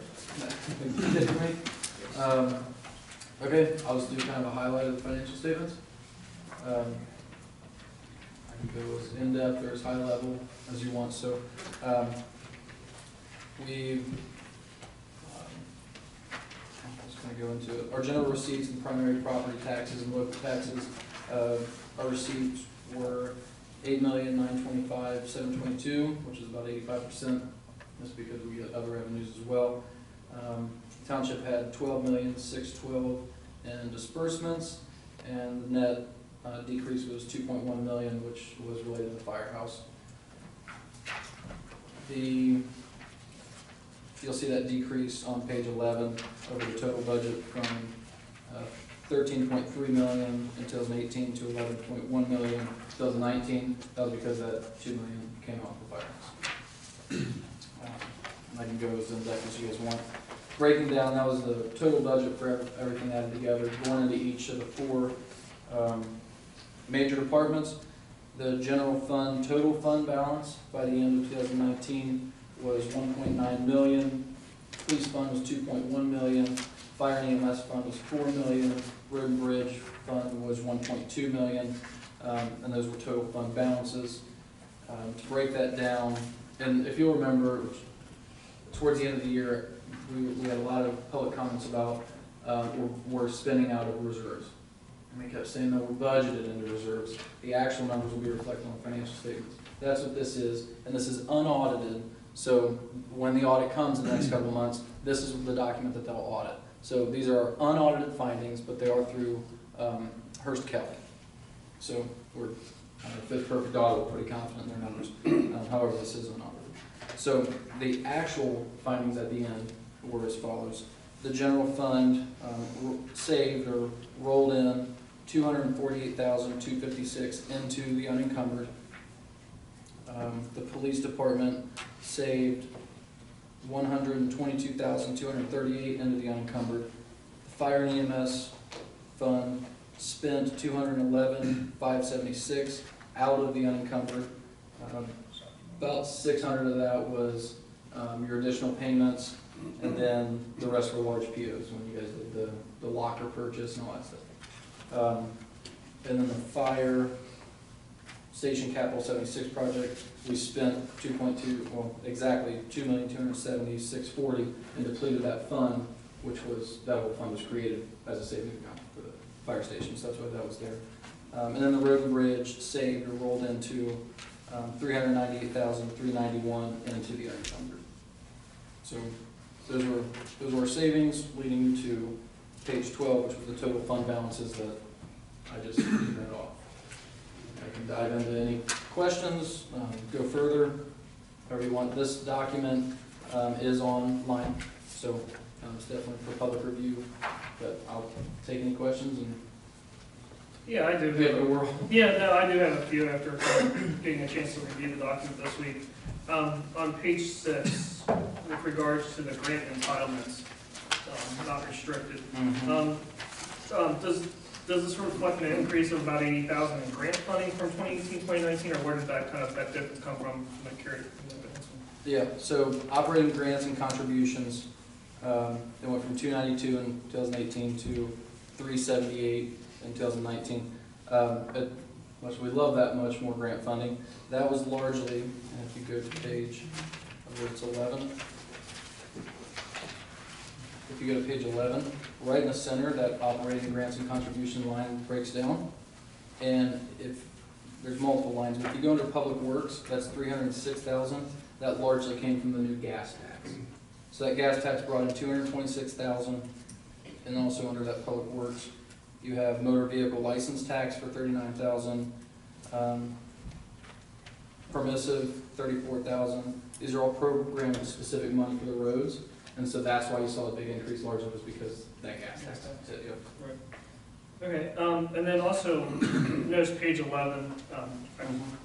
Okay, I'll just do kind of a highlight of the financial statements. I can go as in-depth or as high level as you want. So I'm just going to go into it. Our general receipts and primary property taxes and local taxes. Our receipts were $8,925,722, which is about 85%. That's because we get other revenues as well. Township had $12,612,000 in disbursements, and the net decrease was $2.1 million, which was related to the firehouse. You'll see that decrease on page 11 over the total budget from $13.3 million in 2018 to $11.1 million in 2019. That was because that $2 million came off the firehouse. I can go as in-depth as you guys want. Breaking down, that was the total budget for everything added together, going into each of the 4 major departments. The general fund total fund balance by the end of 2019 was $1.9 million. Police fund was $2.1 million. Fire and EMS fund was $4 million. Road and bridge fund was $1.2 million. And those were total fund balances. To break that down, and if you'll remember, towards the end of the year, we had a lot of public comments about we're spending out of reserves. And we kept saying, no, we're budgeted into reserves. The actual numbers will be reflected on the financial statements. That's what this is, and this is unaudited. So when the audit comes in the next couple of months, this is the document that they'll audit. So these are unaudited findings, but they are through Hearst Kelly. So we're, if it's perfect audit, we're pretty confident in their numbers. However, this is unaudited. So the actual findings at the end were as follows. The general fund saved or rolled in $248,256 into the unencumbered. The police department saved $122,238 into the unencumbered. The fire and EMS fund spent $211,576 out of the unencumbered. About 600 of that was your additional payments, and then the rest were large POs when you guys did the locker purchase and all that stuff. And then the fire station capital 76 project, we spent exactly $2,276,40 and depleted that fund, that whole fund was created as a savings account for the fire station, so that's why that was there. And then the road and bridge saved or rolled into $398,391 into the unencumbered. So those were our savings, leading you to page 12, which was the total fund balances that I just read off. I can dive into any questions, go further, however you want. This document is online, so it's definitely for public review, but I'll take any questions and. Yeah, I do. I do have a few after getting a chance to review the document this week. On page 6, with regards to the grant entitlements, not restricted, does this reflect an increase of about $80,000 in grant funding from 2018-2019, or where did that difference come from? Yeah, so operating grants and contributions, they went from 292 in 2018 to 378 in 2019. Much we love that much more grant funding. That was largely, and if you go to page, I believe it's 11. If you go to page 11, right in the center, that operating grants and contribution line breaks down. And if there's multiple lines, but if you go under public works, that's $306,000. That largely came from the new gas tax. So that gas tax brought in $226,000, and also under that public works, you have motor vehicle license tax for $39,000, permissive $34,000. These are all program specific money for the roads, and so that's why you saw the big increase. Largely was because that gas tax hit you. Right. Okay, and then also notice page 11.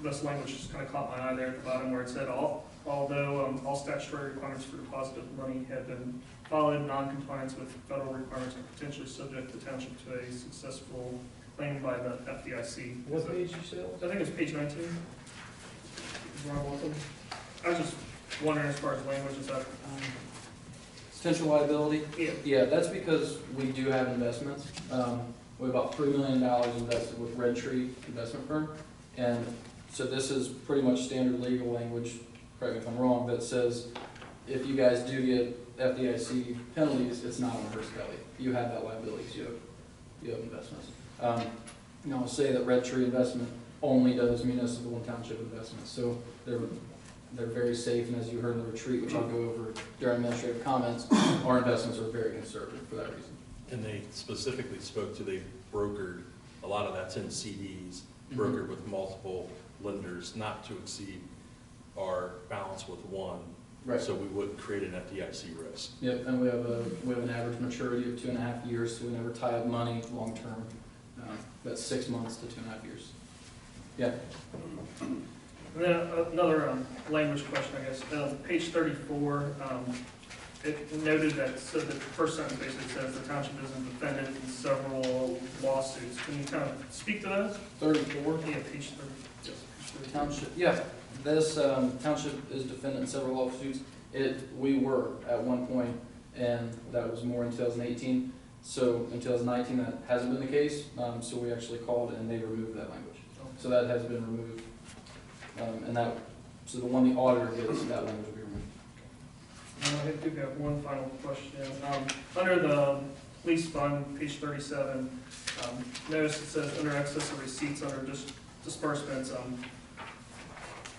This language just kind of caught my eye there at the bottom where it said although all statutory requirements for deposit of money have been followed, non-compliance with federal requirements are potentially subject the township to a successful claim by the FDIC. What page you said? I think it's page 19. I was just wondering as far as language is that. Potential liability? Yeah. Yeah, that's because we do have investments. We have about $3 million invested with Red Tree Investment Firm. And so this is pretty much standard legal language, correct me if I'm wrong, that says if you guys do get FDIC penalties, it's not on Hearst Kelly. You have that liability, so you have investments. I'll say that Red Tree Investment only does municipal and township investments. So they're very safe, and as you heard in the retreat, which I'll go over during administrative comments, our investments are very conservative for that reason. And they specifically spoke to, they brokered, a lot of that's in CDs, brokered with multiple lenders, not to exceed our balance with one, right? So we wouldn't create an FDIC risk. Yep, and we have an average maturity of 2.5 years, so we never tie up money long term. That's 6 months to 2.5 years. Yeah. And then another language question, I guess. Page 34, it noted that, so the first sentence basically says the township is a defendant in several lawsuits. Can you kind of speak to that? 34? Yeah, page 30. Yes, page 30. Township, yeah. This township is defendant in several lawsuits. We were at one point, and that was more in 2018. So in 2019, that hasn't been the case. So we actually called, and they removed that language. So that has been removed. So the one the auditor gets, that language will be removed. I do have one final question. Under the police fund, page 37, notice it says under excess of receipts under disbursements,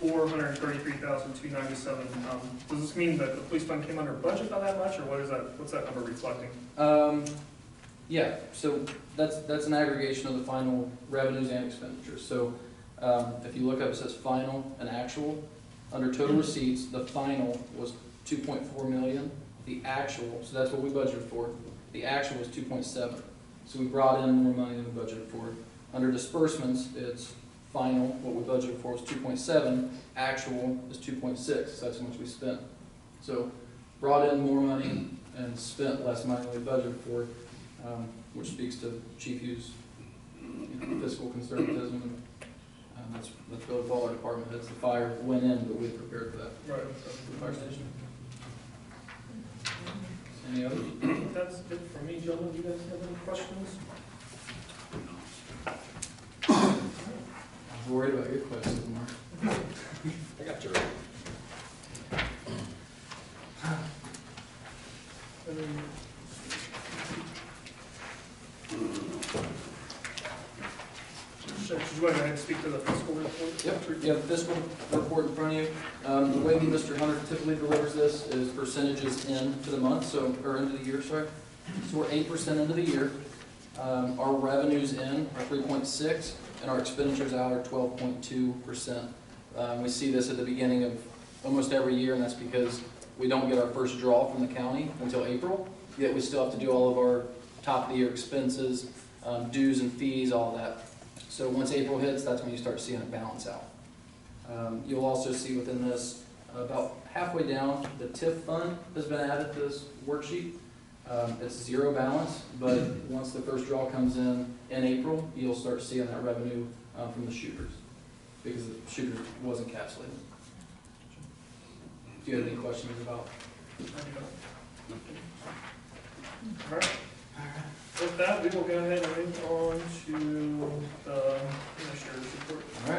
$433,297. Does this mean that the police fund came under budget by that much, or what is that? What's that number reflecting? Yeah, so that's an aggregation of the final revenues and expenditures. So if you look up, it says final and actual. Under total receipts, the final was $2.4 million. The actual, so that's what we budgeted for. The actual was 2.7. So we brought in more money than we budgeted for. Under disbursements, it's final, what we budgeted for was 2.7. Actual is 2.6. So that's how much we spent. So brought in more money and spent less money than we budgeted for, which speaks to Chief Hughes' fiscal conservatism. That's both all our department heads. The fire went in, but we prepared for that. Right. The fire station. Any others? I think that's it for me, gentlemen. Do you guys have any questions? I was worried about your questions, Mark. I got you. Should you go ahead and speak to the fiscal report? Yep, you have the fiscal report in front of you. The way Mr. Hunter typically delivers this is percentages into the month, or into the year, sorry. So we're 8% into the year. Our revenues in are 3.6, and our expenditures out are 12.2%. We see this at the beginning of almost every year, and that's because we don't get our first draw from the county until April, yet we still have to do all of our top of the year expenses, dues and fees, all that. So once April hits, that's when you start seeing it balance out. You'll also see within this, about halfway down, the TIF fund has been added to this worksheet. It's zero balance, but once the first draw comes in April, you'll start seeing that revenue from the shooters, because the shooters was encapsulated. Do you have any questions about? All right. With that, we will go ahead and move on to the Commissioner's report. All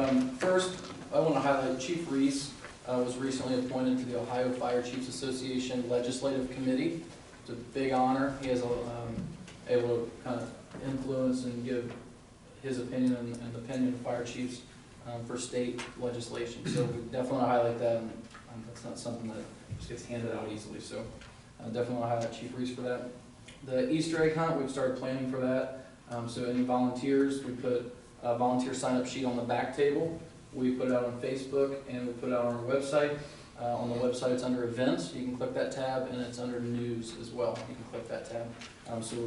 right. First, I want to highlight Chief Reese was recently appointed to the Ohio Fire Chiefs Association Legislative Committee. It's a big honor. He is able to kind of influence and give his opinion and the opinion of fire chiefs for state legislation. So we definitely want to highlight that, and that's not something that just gets handed out easily. So definitely want to highlight Chief Reese for that. The Easter egg hunt, we've started planning for that. So any volunteers, we put a volunteer sign-up sheet on the back table. We put it out on Facebook, and we put it out on our website. On the website, it's under events. You can click that tab, and it's under news as well. You can click that tab. So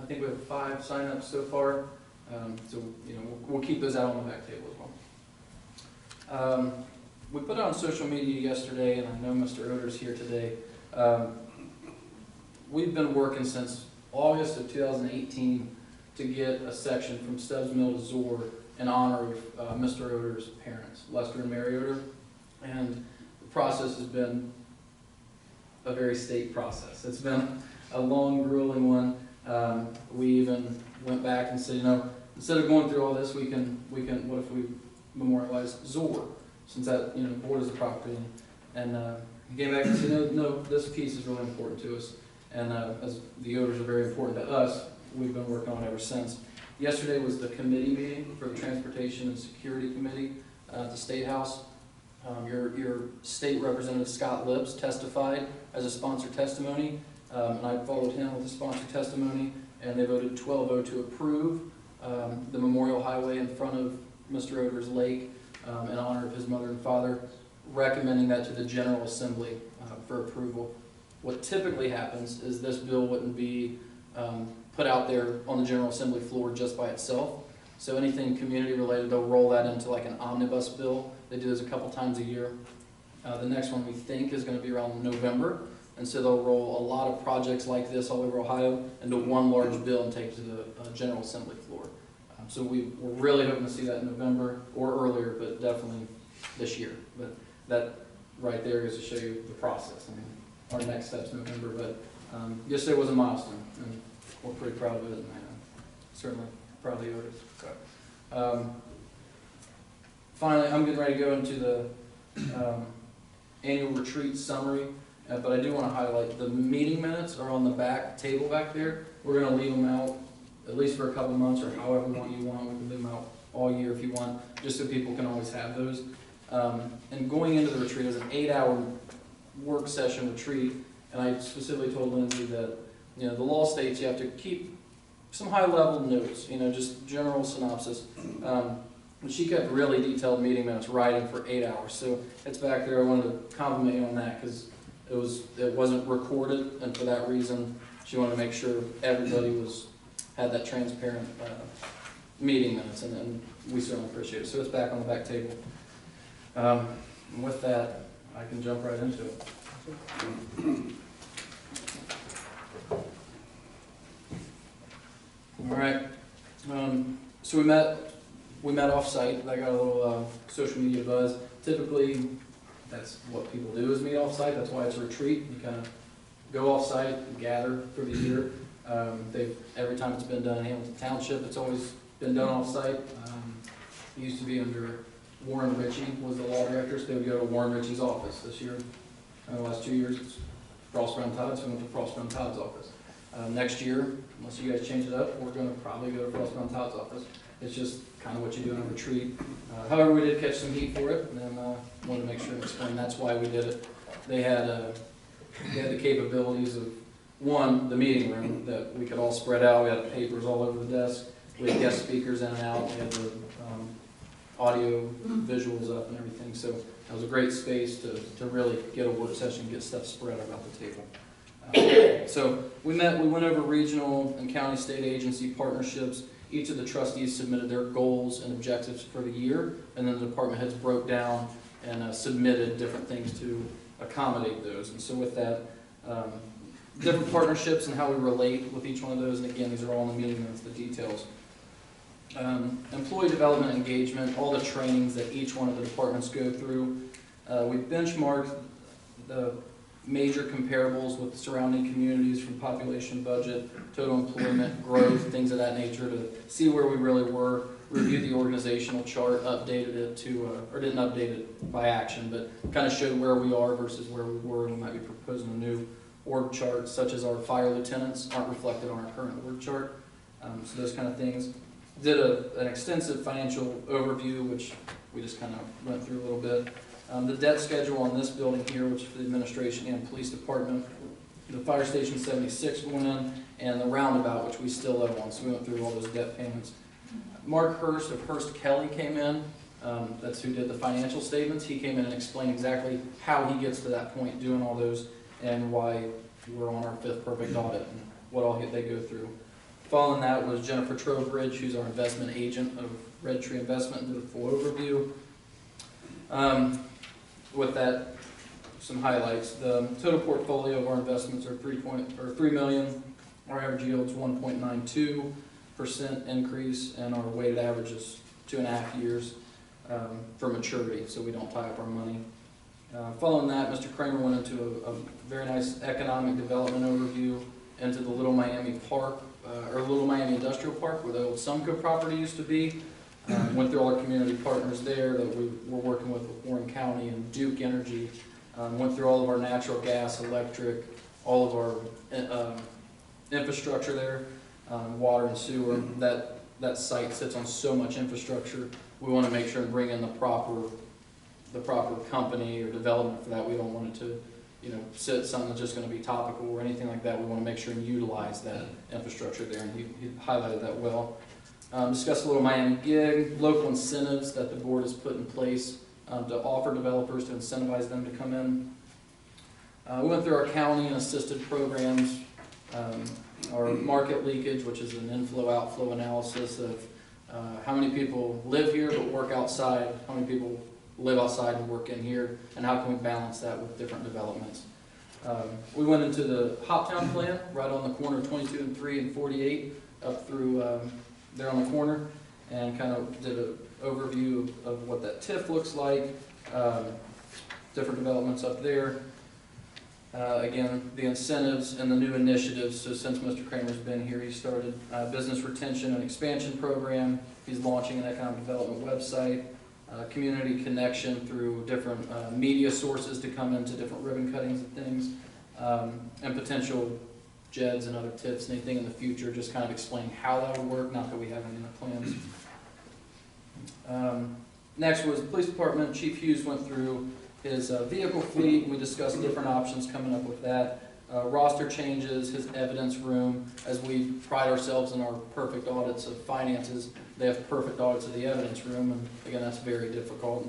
I think we have 5 sign-ups so far. So we'll keep those out on the back table as well. We put it on social media yesterday, and I know Mr. Oder's here today. We've been working since August of 2018 to get a section from Stubbs Mill to Zor in honor of Mr. Oder's parents, Lester and Mary Oder. And the process has been a very state process. It's been a long, grueling one. We even went back and said, instead of going through all this, what if we memorialize Zor, since that borders the property? And he came back and said, no, this piece is really important to us. And as the Oders are very important to us, we've been working on it ever since. Yesterday was the committee meeting for the Transportation and Security Committee at the State House. Your state representative, Scott Lips, testified as a sponsored testimony, and I followed him with a sponsored testimony, and they voted 12-0 to approve the Memorial Highway in front of Mr. Oder's lake in honor of his mother and father, recommending that to the General Assembly for approval. What typically happens is this bill wouldn't be put out there on the General Assembly floor just by itself. So anything community related, they'll roll that into like an omnibus bill. They do this a couple times a year. The next one we think is going to be around November. And so they'll roll a lot of projects like this all over Ohio into one large bill and take it to the General Assembly floor. So we're really hoping to see that in November or earlier, but definitely this year. But that right there is to show you the process. I mean, our next step's November, but yesterday was a milestone, and we're pretty proud of it, and certainly proud of the Otis. Finally, I'm getting ready to go into the annual retreat summary, but I do want to highlight the meeting minutes are on the back table back there. We're going to leave them out at least for a couple months, or however long you want. We can leave them out all year if you want, just so people can always have those. And going into the retreat, it was an 8-hour work session retreat, and I specifically told Lindsay that the law states you have to keep some high-level notes, just general synopsis. And she kept really detailed meeting minutes writing for 8 hours, so it's back there. I wanted to compliment you on that because it wasn't recorded, and for that reason, she wanted to make sure everybody had that transparent meeting minutes, and we certainly appreciate it. So it's back on the back table. And with that, I can jump right into it. All right. So we met off-site. I got a little social media buzz. Typically, that's what people do is meet off-site. That's why it's a retreat. You kind of go off-site and gather for the year. Every time it's been done in Hamilton Township, it's always been done off-site. It used to be under Warren Ritchie was the law director, so they would go to Warren Ritchie's office. This year, the last 2 years, it's Frost Brown Todd, so we went to Frost Brown Todd's office. Next year, unless you guys change it up, we're going to probably go to Frost Brown Todd's office. It's just kind of what you do on a retreat. However, we did catch some heat for it, and wanted to make sure to explain that's why we did it. They had the capabilities of, one, the meeting room that we could all spread out. We had papers all over the desk. We had guest speakers in and out. We had the audio visuals up and everything. So it was a great space to really get a work session, get stuff spread about the table. So we went over regional and county state agency partnerships. Each of the trustees submitted their goals and objectives for the year, and then the department heads broke down and submitted different things to accommodate those. And so with that, different partnerships and how we relate with each one of those, and again, these are all in the meeting notes, the details. Employee development engagement, all the trainings that each one of the departments go through. We benchmarked the major comparables with surrounding communities from population, budget, total employment, growth, things of that nature to see where we really were, reviewed the organizational chart, updated it to, or didn't update it by action, but kind of showed where we are versus where we were, and we might be proposing a new org chart, such as our fire lieutenants aren't reflected on our current org chart. So those kind of things. Did an extensive financial overview, which we just kind of went through a little bit. The debt schedule on this building here, which is for the administration and police department, the fire station 76 going in, and the roundabout, which we still owe on. So we went through all those debt payments. Mark Hurst of Hurst Kelly came in. That's who did the financial statements. He came in and explained exactly how he gets to that point doing all those and why we're on our 5th perfect audit and what all they go through. Following that was Jennifer Trowbridge, who's our investment agent of Red Tree Investment, and did a full overview. With that, some highlights. The total portfolio of our investments are $3 million. Our average yield is 1.92% increase, and our weighted average is 2.5 years for maturity, so we don't tie up our money. Following that, Mr. Kramer went into a very nice economic development overview into the Little Miami Park, or Little Miami Industrial Park, where the old Sumco property used to be. Went through all our community partners there that we were working with Warren County and Duke Energy. Went through all of our natural gas, electric, all of our infrastructure there, water and sewer. That site sits on so much infrastructure. We want to make sure and bring in the proper company or development for that. We don't want it to, sit something that's just going to be topical or anything like that. We want to make sure and utilize that infrastructure there, and he highlighted that well. Discussed a little Miami gig, local incentives that the board has put in place to offer developers, to incentivize them to come in. We went through our county and assisted programs, our market leakage, which is an inflow-outflow analysis of how many people live here but work outside, how many people live outside and work in here, and how can we balance that with different developments. We went into the Hoptown plan, right on the corner of 22 and 3 and 48, up through there on the corner, and kind of did an overview of what that TIF looks like, different developments up there. Again, the incentives and the new initiatives. So since Mr. Kramer's been here, he started a business retention and expansion program. He's launching an economic development website, community connection through different media sources to come into different ribbon cuttings and things, and potential JEDs and other tips, anything in the future, just kind of explain how that would work, not that we have any in the plans. Next was the police department. Chief Hughes went through his vehicle fleet, and we discussed different options coming up with that. Roster changes, his evidence room, as we pride ourselves in our perfect audits of finances, they have perfect audits of the evidence room, and again, that's very difficult,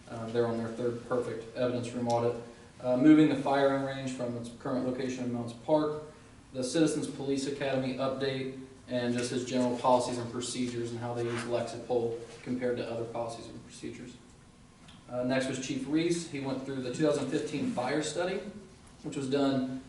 and they're on their 3rd perfect evidence room audit. Moving the firing range from its current location in Mounts Park, the Citizens Police Academy update, and just his general policies and procedures and how they use Lexipol compared to other policies and procedures. Next was Chief Reese. He went through the 2015 fire study, which was done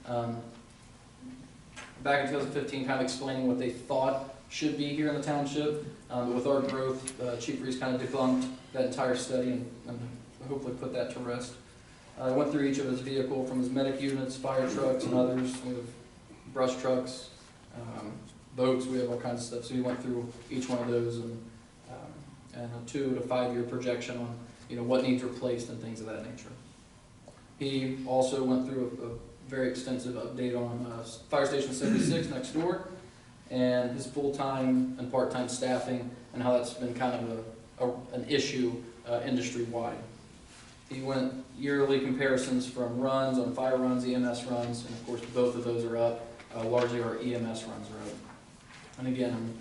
back in 2015, kind of explaining what they thought should be here in the township. But with our growth, Chief Reese kind of debunked that entire study and hopefully put that to rest. I went through each of his vehicle, from his medic units, fire trucks, and others. We have brush trucks, boats, we have all kinds of stuff. So we went through each one of those and a 2 to 5 year projection on what needs replaced and things of that nature. He also went through a very extensive update on Fire Station 76 next door, and his full-time and part-time staffing, and how that's been kind of an issue industry-wide. He went yearly comparisons from runs on fire runs, EMS runs, and of course both of those are up. Largely our EMS runs are up. And again,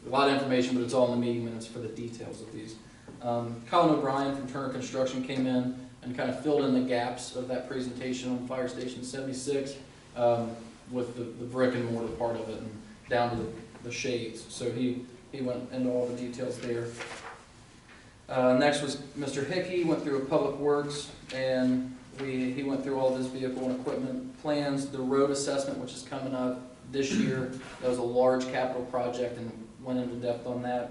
a lot of information, but it's all in the meeting minutes for the details of these. Colin O'Brien from Turner Construction came in and kind of filled in the gaps of that presentation on Fire Station 76 with the brick and mortar part of it and down to the shades. So he went into all the details there. Next was Mr. Hickey, went through a Public Works, and he went through all of his vehicle and equipment plans. The road assessment, which is coming up this year, that was a large capital project and went into depth on that.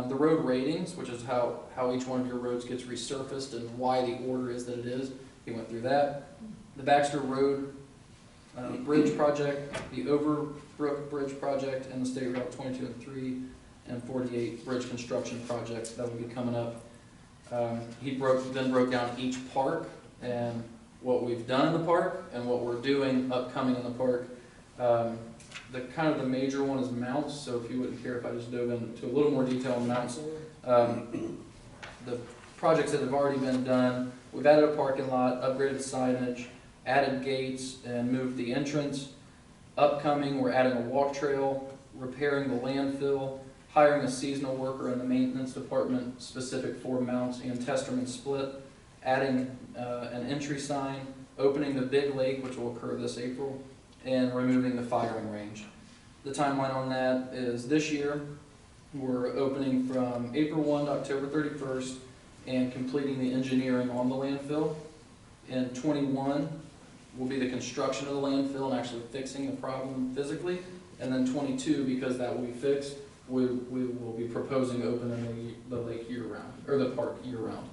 The road ratings, which is how each one of your roads gets resurfaced and why the order is that it is, he went through that. The Baxter Road Bridge project, the Overbrook Bridge project, and the State Route 22 and 3 and 48 bridge construction projects that will be coming up. He then broke down each park and what we've done in the park and what we're doing upcoming in the park. The major one is mounts, so if you wouldn't care if I just dove into a little more detail on mounts. The projects that have already been done, we've added a parking lot, upgraded signage, added gates, and moved the entrance. Upcoming, we're adding a walk trail, repairing the landfill, hiring a seasonal worker in the maintenance department specific for mounts and Testerman split, adding an entry sign, opening the big lake, which will occur this April, and removing the firing range. The timeline on that is this year, we're opening from April 1 to October 31st and completing the engineering on the landfill. In 21 will be the construction of the landfill and actually fixing the problem physically. And then 22, because that will be fixed, we will be proposing opening the lake year-round, or the park year-round,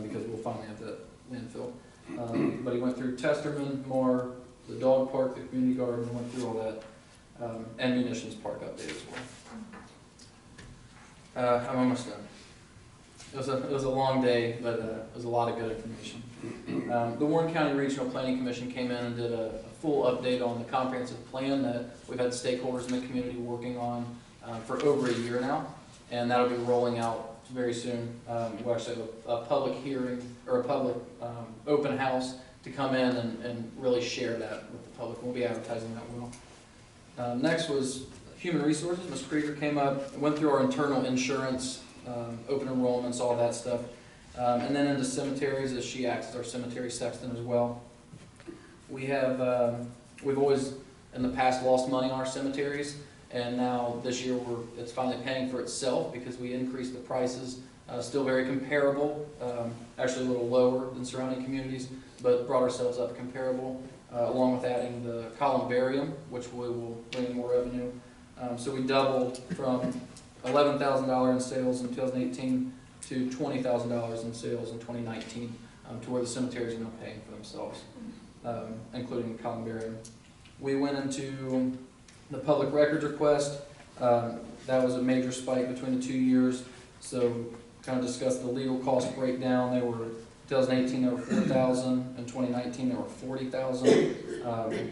because we'll finally have that landfill. But he went through Testerman, Moore, the dog park, the community garden, went through all that, and munitions park update as well. I'm almost done. It was a long day, but it was a lot of good information. The Warren County Regional Planning Commission came in and did a full update on the comprehensive plan that we've had stakeholders in the community working on for over a year now, and that'll be rolling out very soon. We'll actually have a public hearing, or a public open house to come in and really share that with the public. We'll be advertising that well. Next was Human Resources. Ms. Krieger came up, went through our internal insurance, open enrollments, all that stuff. And then into cemeteries, as she acts as our cemetery sexton as well. We've always in the past lost money on our cemeteries, and now this year it's finally paying for itself because we increased the prices. Still very comparable, actually a little lower than surrounding communities, but brought ourselves up comparable, along with adding the columbarium, which we will bring in more revenue. So we doubled from $11,000 in sales in 2018 to $20,000 in sales in 2019, to where the cemeteries are now paying for themselves, including the columbarium. We went into the public records request. That was a major spike between the 2 years, so kind of discussed the legal cost breakdown. They were, 2018 they were $4,000, in 2019 they were $40,000.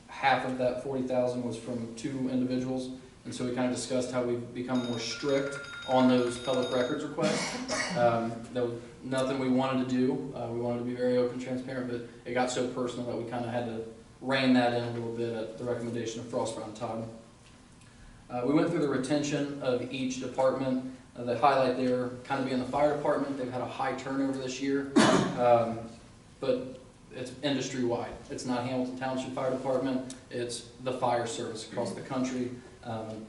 Half of that $40,000 was from 2 individuals, and so we kind of discussed how we've become more strict on those public records requests. That was nothing we wanted to do. We wanted to be very open, transparent, but it got so personal that we kind of had to rein that in a little bit at the recommendation of Frost Brown Todd. We went through the retention of each department. The highlight there kind of being the fire department. They've had a high turnover this year, but it's industry-wide. It's not Hamilton Township Fire Department. It's the fire service across the country,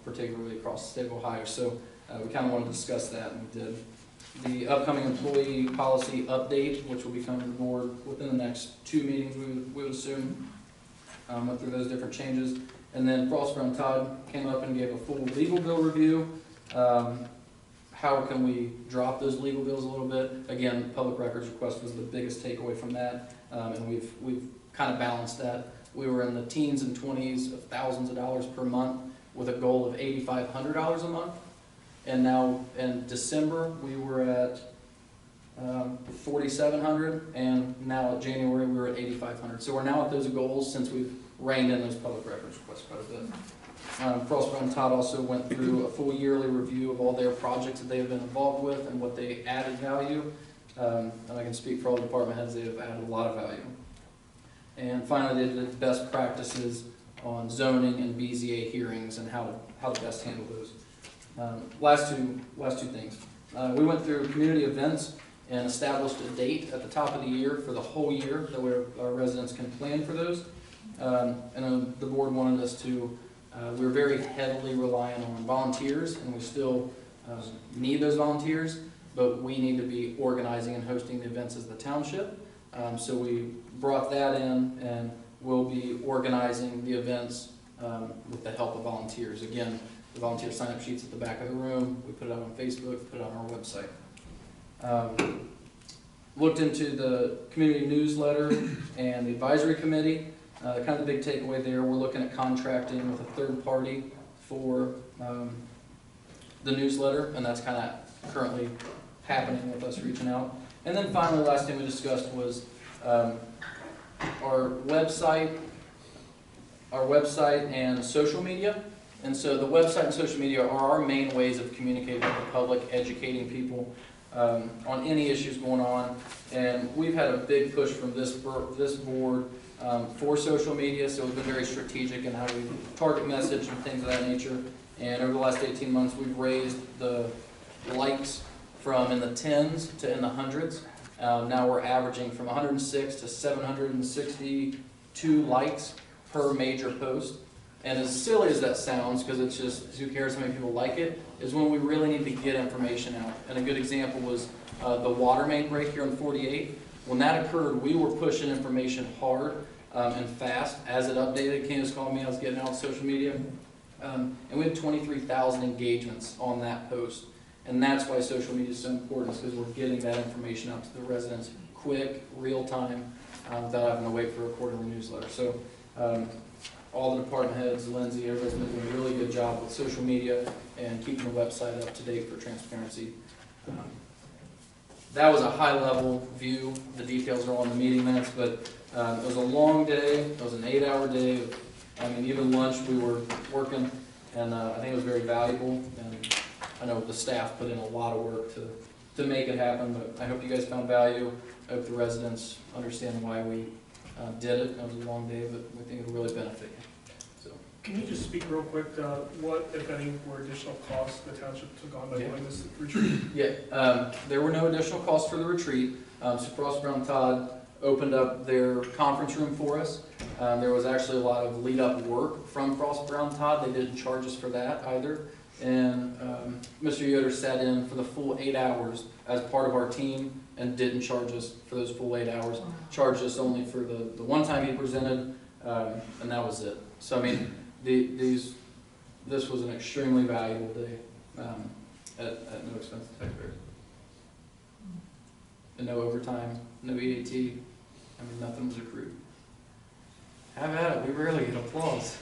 particularly across the state of Ohio. So we kind of wanted to discuss that, and we did. The upcoming employee policy update, which will be coming to the board within the next 2 meetings, we would assume. Went through those different changes. And then Frost Brown Todd came up and gave a full legal bill review. How can we drop those legal bills a little bit? Again, public records request was the biggest takeaway from that, and we've kind of balanced that. We were in the teens and 20s of thousands of dollars per month with a goal of $8,500 a month. And now in December, we were at $4,700, and now at January, we were at $8,500. So we're now at those goals since we've reined in those public records requests quite a bit. Frost Brown Todd also went through a full yearly review of all their projects that they have been involved with and what they added value. And I can speak for all the department heads, they have added a lot of value. And finally, they did best practices on zoning and BZA hearings and how to best handle those. Last two things. We went through community events and established a date at the top of the year for the whole year that our residents can plan for those. And the board wanted us to, we were very heavily reliant on volunteers, and we still need those volunteers, but we need to be organizing and hosting the events as the township. So we brought that in, and we'll be organizing the events with the help of volunteers. Again, the volunteer sign-up sheets at the back of the room. We put it out on Facebook, put it on our website. Looked into the community newsletter and the advisory committee. Kind of the big takeaway there, we're looking at contracting with a third party for the newsletter, and that's kind of currently happening with us reaching out. And then finally, last thing we discussed was our website and social media. And so the website and social media are our main ways of communicating with the public, educating people on any issues going on. And we've had a big push from this board for social media, so we've been very strategic in how we target message and things of that nature. And over the last 18 months, we've raised the likes from in the 10s to in the hundreds. Now we're averaging from 106 to 762 likes per major post. And as silly as that sounds, because it's just, who cares how many people like it, is when we really need to get information out. And a good example was the water main break here on 48. When that occurred, we were pushing information hard and fast as it updated. Candace called me, I was getting out on social media. And we had 23,000 engagements on that post. And that's why social media is so important, is because we're getting that information out to the residents quick, real time, without having to wait for a quarterly newsletter. So all the department heads, Lindsay, everybody's been doing a really good job with social media and keeping the website up to date for transparency. That was a high level view. The details are all in the meeting minutes, but it was a long day. It was an 8-hour day. I mean, even lunch we were working, and I think it was very valuable. And I know the staff put in a lot of work to make it happen, but I hope you guys found value. I hope the residents understand why we did it. It was a long day, but we think it'll really benefit you. So, can you just speak real quick, what, if any, were additional costs the township took on by doing this retreat? Yeah, there were no additional costs for the retreat. So Frost Brown Todd opened up their conference room for us. There was actually a lot of lead-up work from Frost Brown Todd. They didn't charge us for that either. And Mr. Yoder sat in for the full 8 hours as part of our team and didn't charge us for those full 8 hours. Charged us only for the one time he presented, and that was it. So I mean, this was an extremely valuable day at no expense to taxpayers. And no overtime, no EAT. I mean, nothing was accrued. Have at it. We rarely get applause.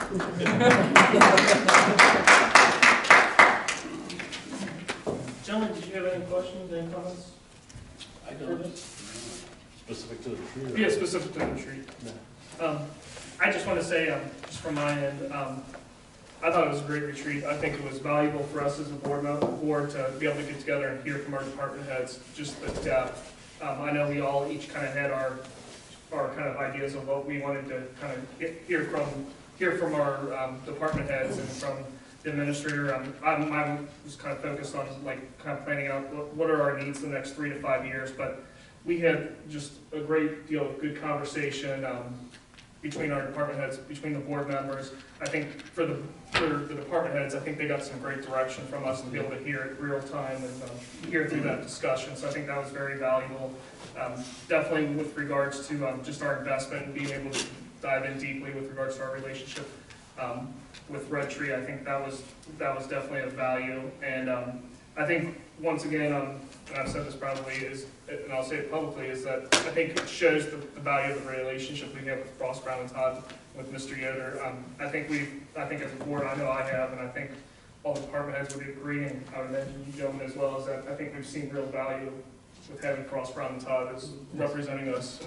Gentlemen, did you have any questions, any comments? I don't. Specific to the retreat? Yeah, specific to the retreat. No. I just want to say, just from my end, I thought it was a great retreat. I think it was valuable for us as a board to be able to get together and hear from our department heads, just the depth. I know we all each kind of had our kind of ideas of what we wanted to kind of hear from our department heads and from the administrator. I was kind of focused on like kind of planning out what are our needs the next 3 to 5 years, but we had just a great deal of good conversation between our department heads, between the board members. I think for the department heads, I think they got some great direction from us to be able to hear it real time and hear through that discussion. So I think that was very valuable. Definitely with regards to just our investment and being able to dive in deeply with regards to our relationship with Red Tree. I think that was definitely of value. And I think, once again, and I've said this probably, and I'll say it publicly, is that I think it shows the value of the relationship we have with Ross, Brown, and Todd, with Mr. Yoder. I think as a board, I know I have, and I think all the department heads would agree, and I would imagine you gentlemen as well, is that I think we've seen real value with having Ross, Brown, and Todd as representing us,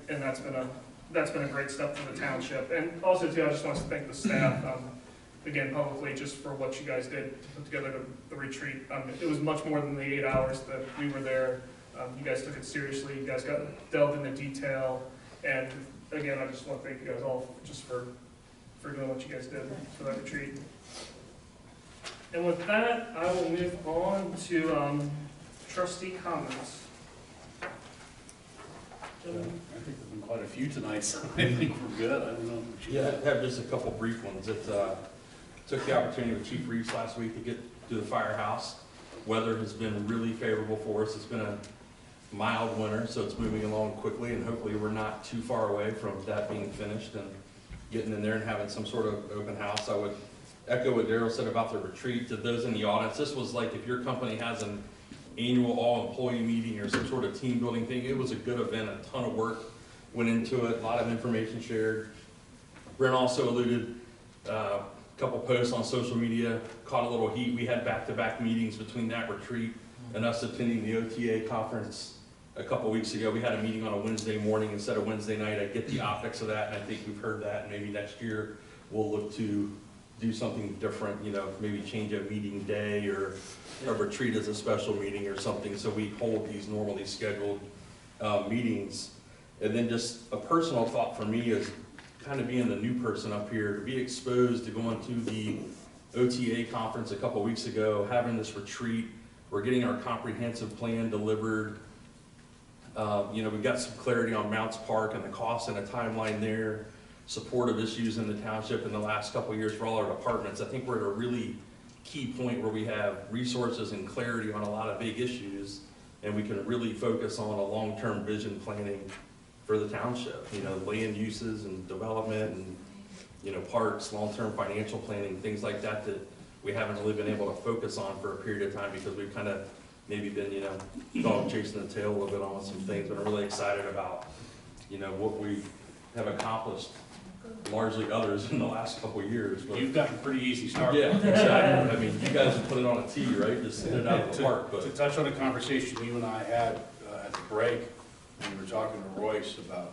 and that's been a great step for the township. And also, too, I just want to thank the staff, again, publicly, just for what you guys did to put together the retreat. It was much more than the 8 hours that we were there. You guys took it seriously. You guys got delved into detail. And again, I just want to thank you guys all just for doing what you guys did for that retreat. And with that, I will move on to trustee comments. I think there's been quite a few tonight, so I think we're good. I don't know. Yeah, I have just a couple brief ones. Took the opportunity with Chief Reeves last week to get to the firehouse. Weather has been really favorable for us. It's been a mild winter, so it's moving along quickly, and hopefully we're not too far away from that being finished and getting in there and having some sort of open house. I would echo what Daryl said about the retreat. To those in the audience, this was like if your company has an annual all-employee meeting or some sort of team building thing. It was a good event. A ton of work went into it. A lot of information shared. Brent also alluded, a couple posts on social media caught a little heat. We had back-to-back meetings between that retreat and us attending the OTA conference a couple weeks ago. We had a meeting on a Wednesday morning instead of Wednesday night. I get the optics of that, and I think we've heard that, and maybe next year we'll look to do something different, maybe change a meeting day or a retreat as a special meeting or something, so we hold these normally scheduled meetings. And then just a personal thought for me is kind of being the new person up here, to be exposed to going to the OTA conference a couple weeks ago, having this retreat. We're getting our comprehensive plan delivered. We got some clarity on Mounts Park and the cost and a timeline there, supportive issues in the township in the last couple of years for all our departments. I think we're at a really key point where we have resources and clarity on a lot of big issues, and we can really focus on a long-term vision planning for the township, land uses and development and, parks, long-term financial planning, things like that we haven't really been able to focus on for a period of time because we've kind of maybe been, dog chasing the tail a little bit on some things, but I'm really excited about, what we have accomplished, largely others in the last couple of years. But you've gotten a pretty easy start. Yeah, exactly. I mean, you guys have put it on a tee, right? Just hit it out of the park. But to touch on a conversation you and I had at the break, when we were talking to Royce about,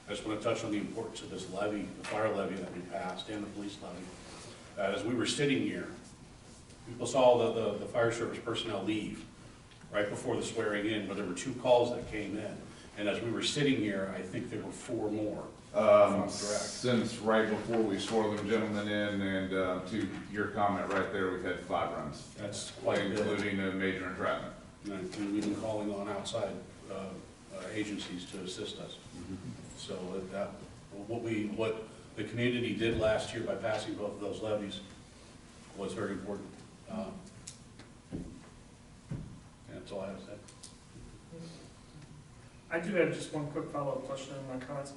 I just want to touch on the importance of this levy, the fire levy that we passed, and the police levy. As we were sitting here, people saw the fire service personnel leave right before the swearing in, but there were 2 calls that came in. And as we were sitting here, I think there were 4 more. Since right before we swore them gentlemen in, and to your comment right there, we've had 5 runs. That's quite including a major entrapment. And we've been calling on outside agencies to assist us. So what the community did last year by passing both of those levies was very important. That's all I have to say. I do have just one quick follow-up question on my comments,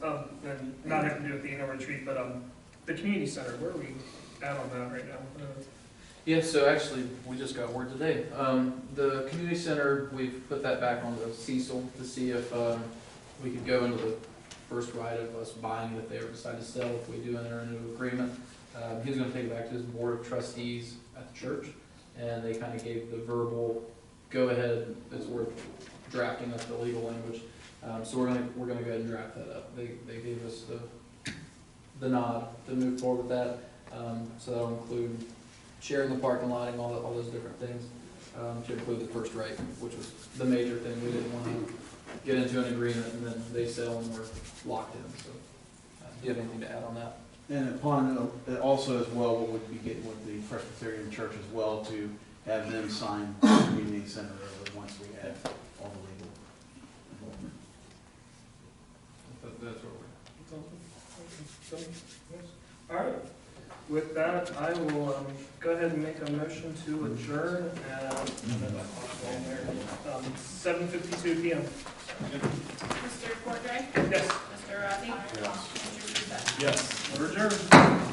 and not having to do with the annual retreat, but the community center, where are we at on that right now? Yeah, so actually, we just got word today. The community center, we've put that back on the Cecil to see if we could go into the first right of us buying it if they ever decide to sell, if we do enter into an agreement. He's gonna take it back to his board of trustees at the church, and they kind of gave the verbal go-ahead as we're drafting up the legal language. So we're gonna go ahead and draft that up. They gave us the nod to move forward with that. So that'll include sharing the parking lot and all those different things, to include the first right, which was the major thing. We didn't want to get into an agreement and then they sell and we're locked in. So do you have anything to add on that? And upon, also as well, what we'd be getting with the Presbyterian Church as well, to have them sign the community center once we have all the legal involvement. That's where we're All right. With that, I will go ahead and make a motion to adjourn at 7:52 p.m. Mr. Cordray? Yes. Mr. Razi? Yes. Mr. Souza? Yes. We're adjourned.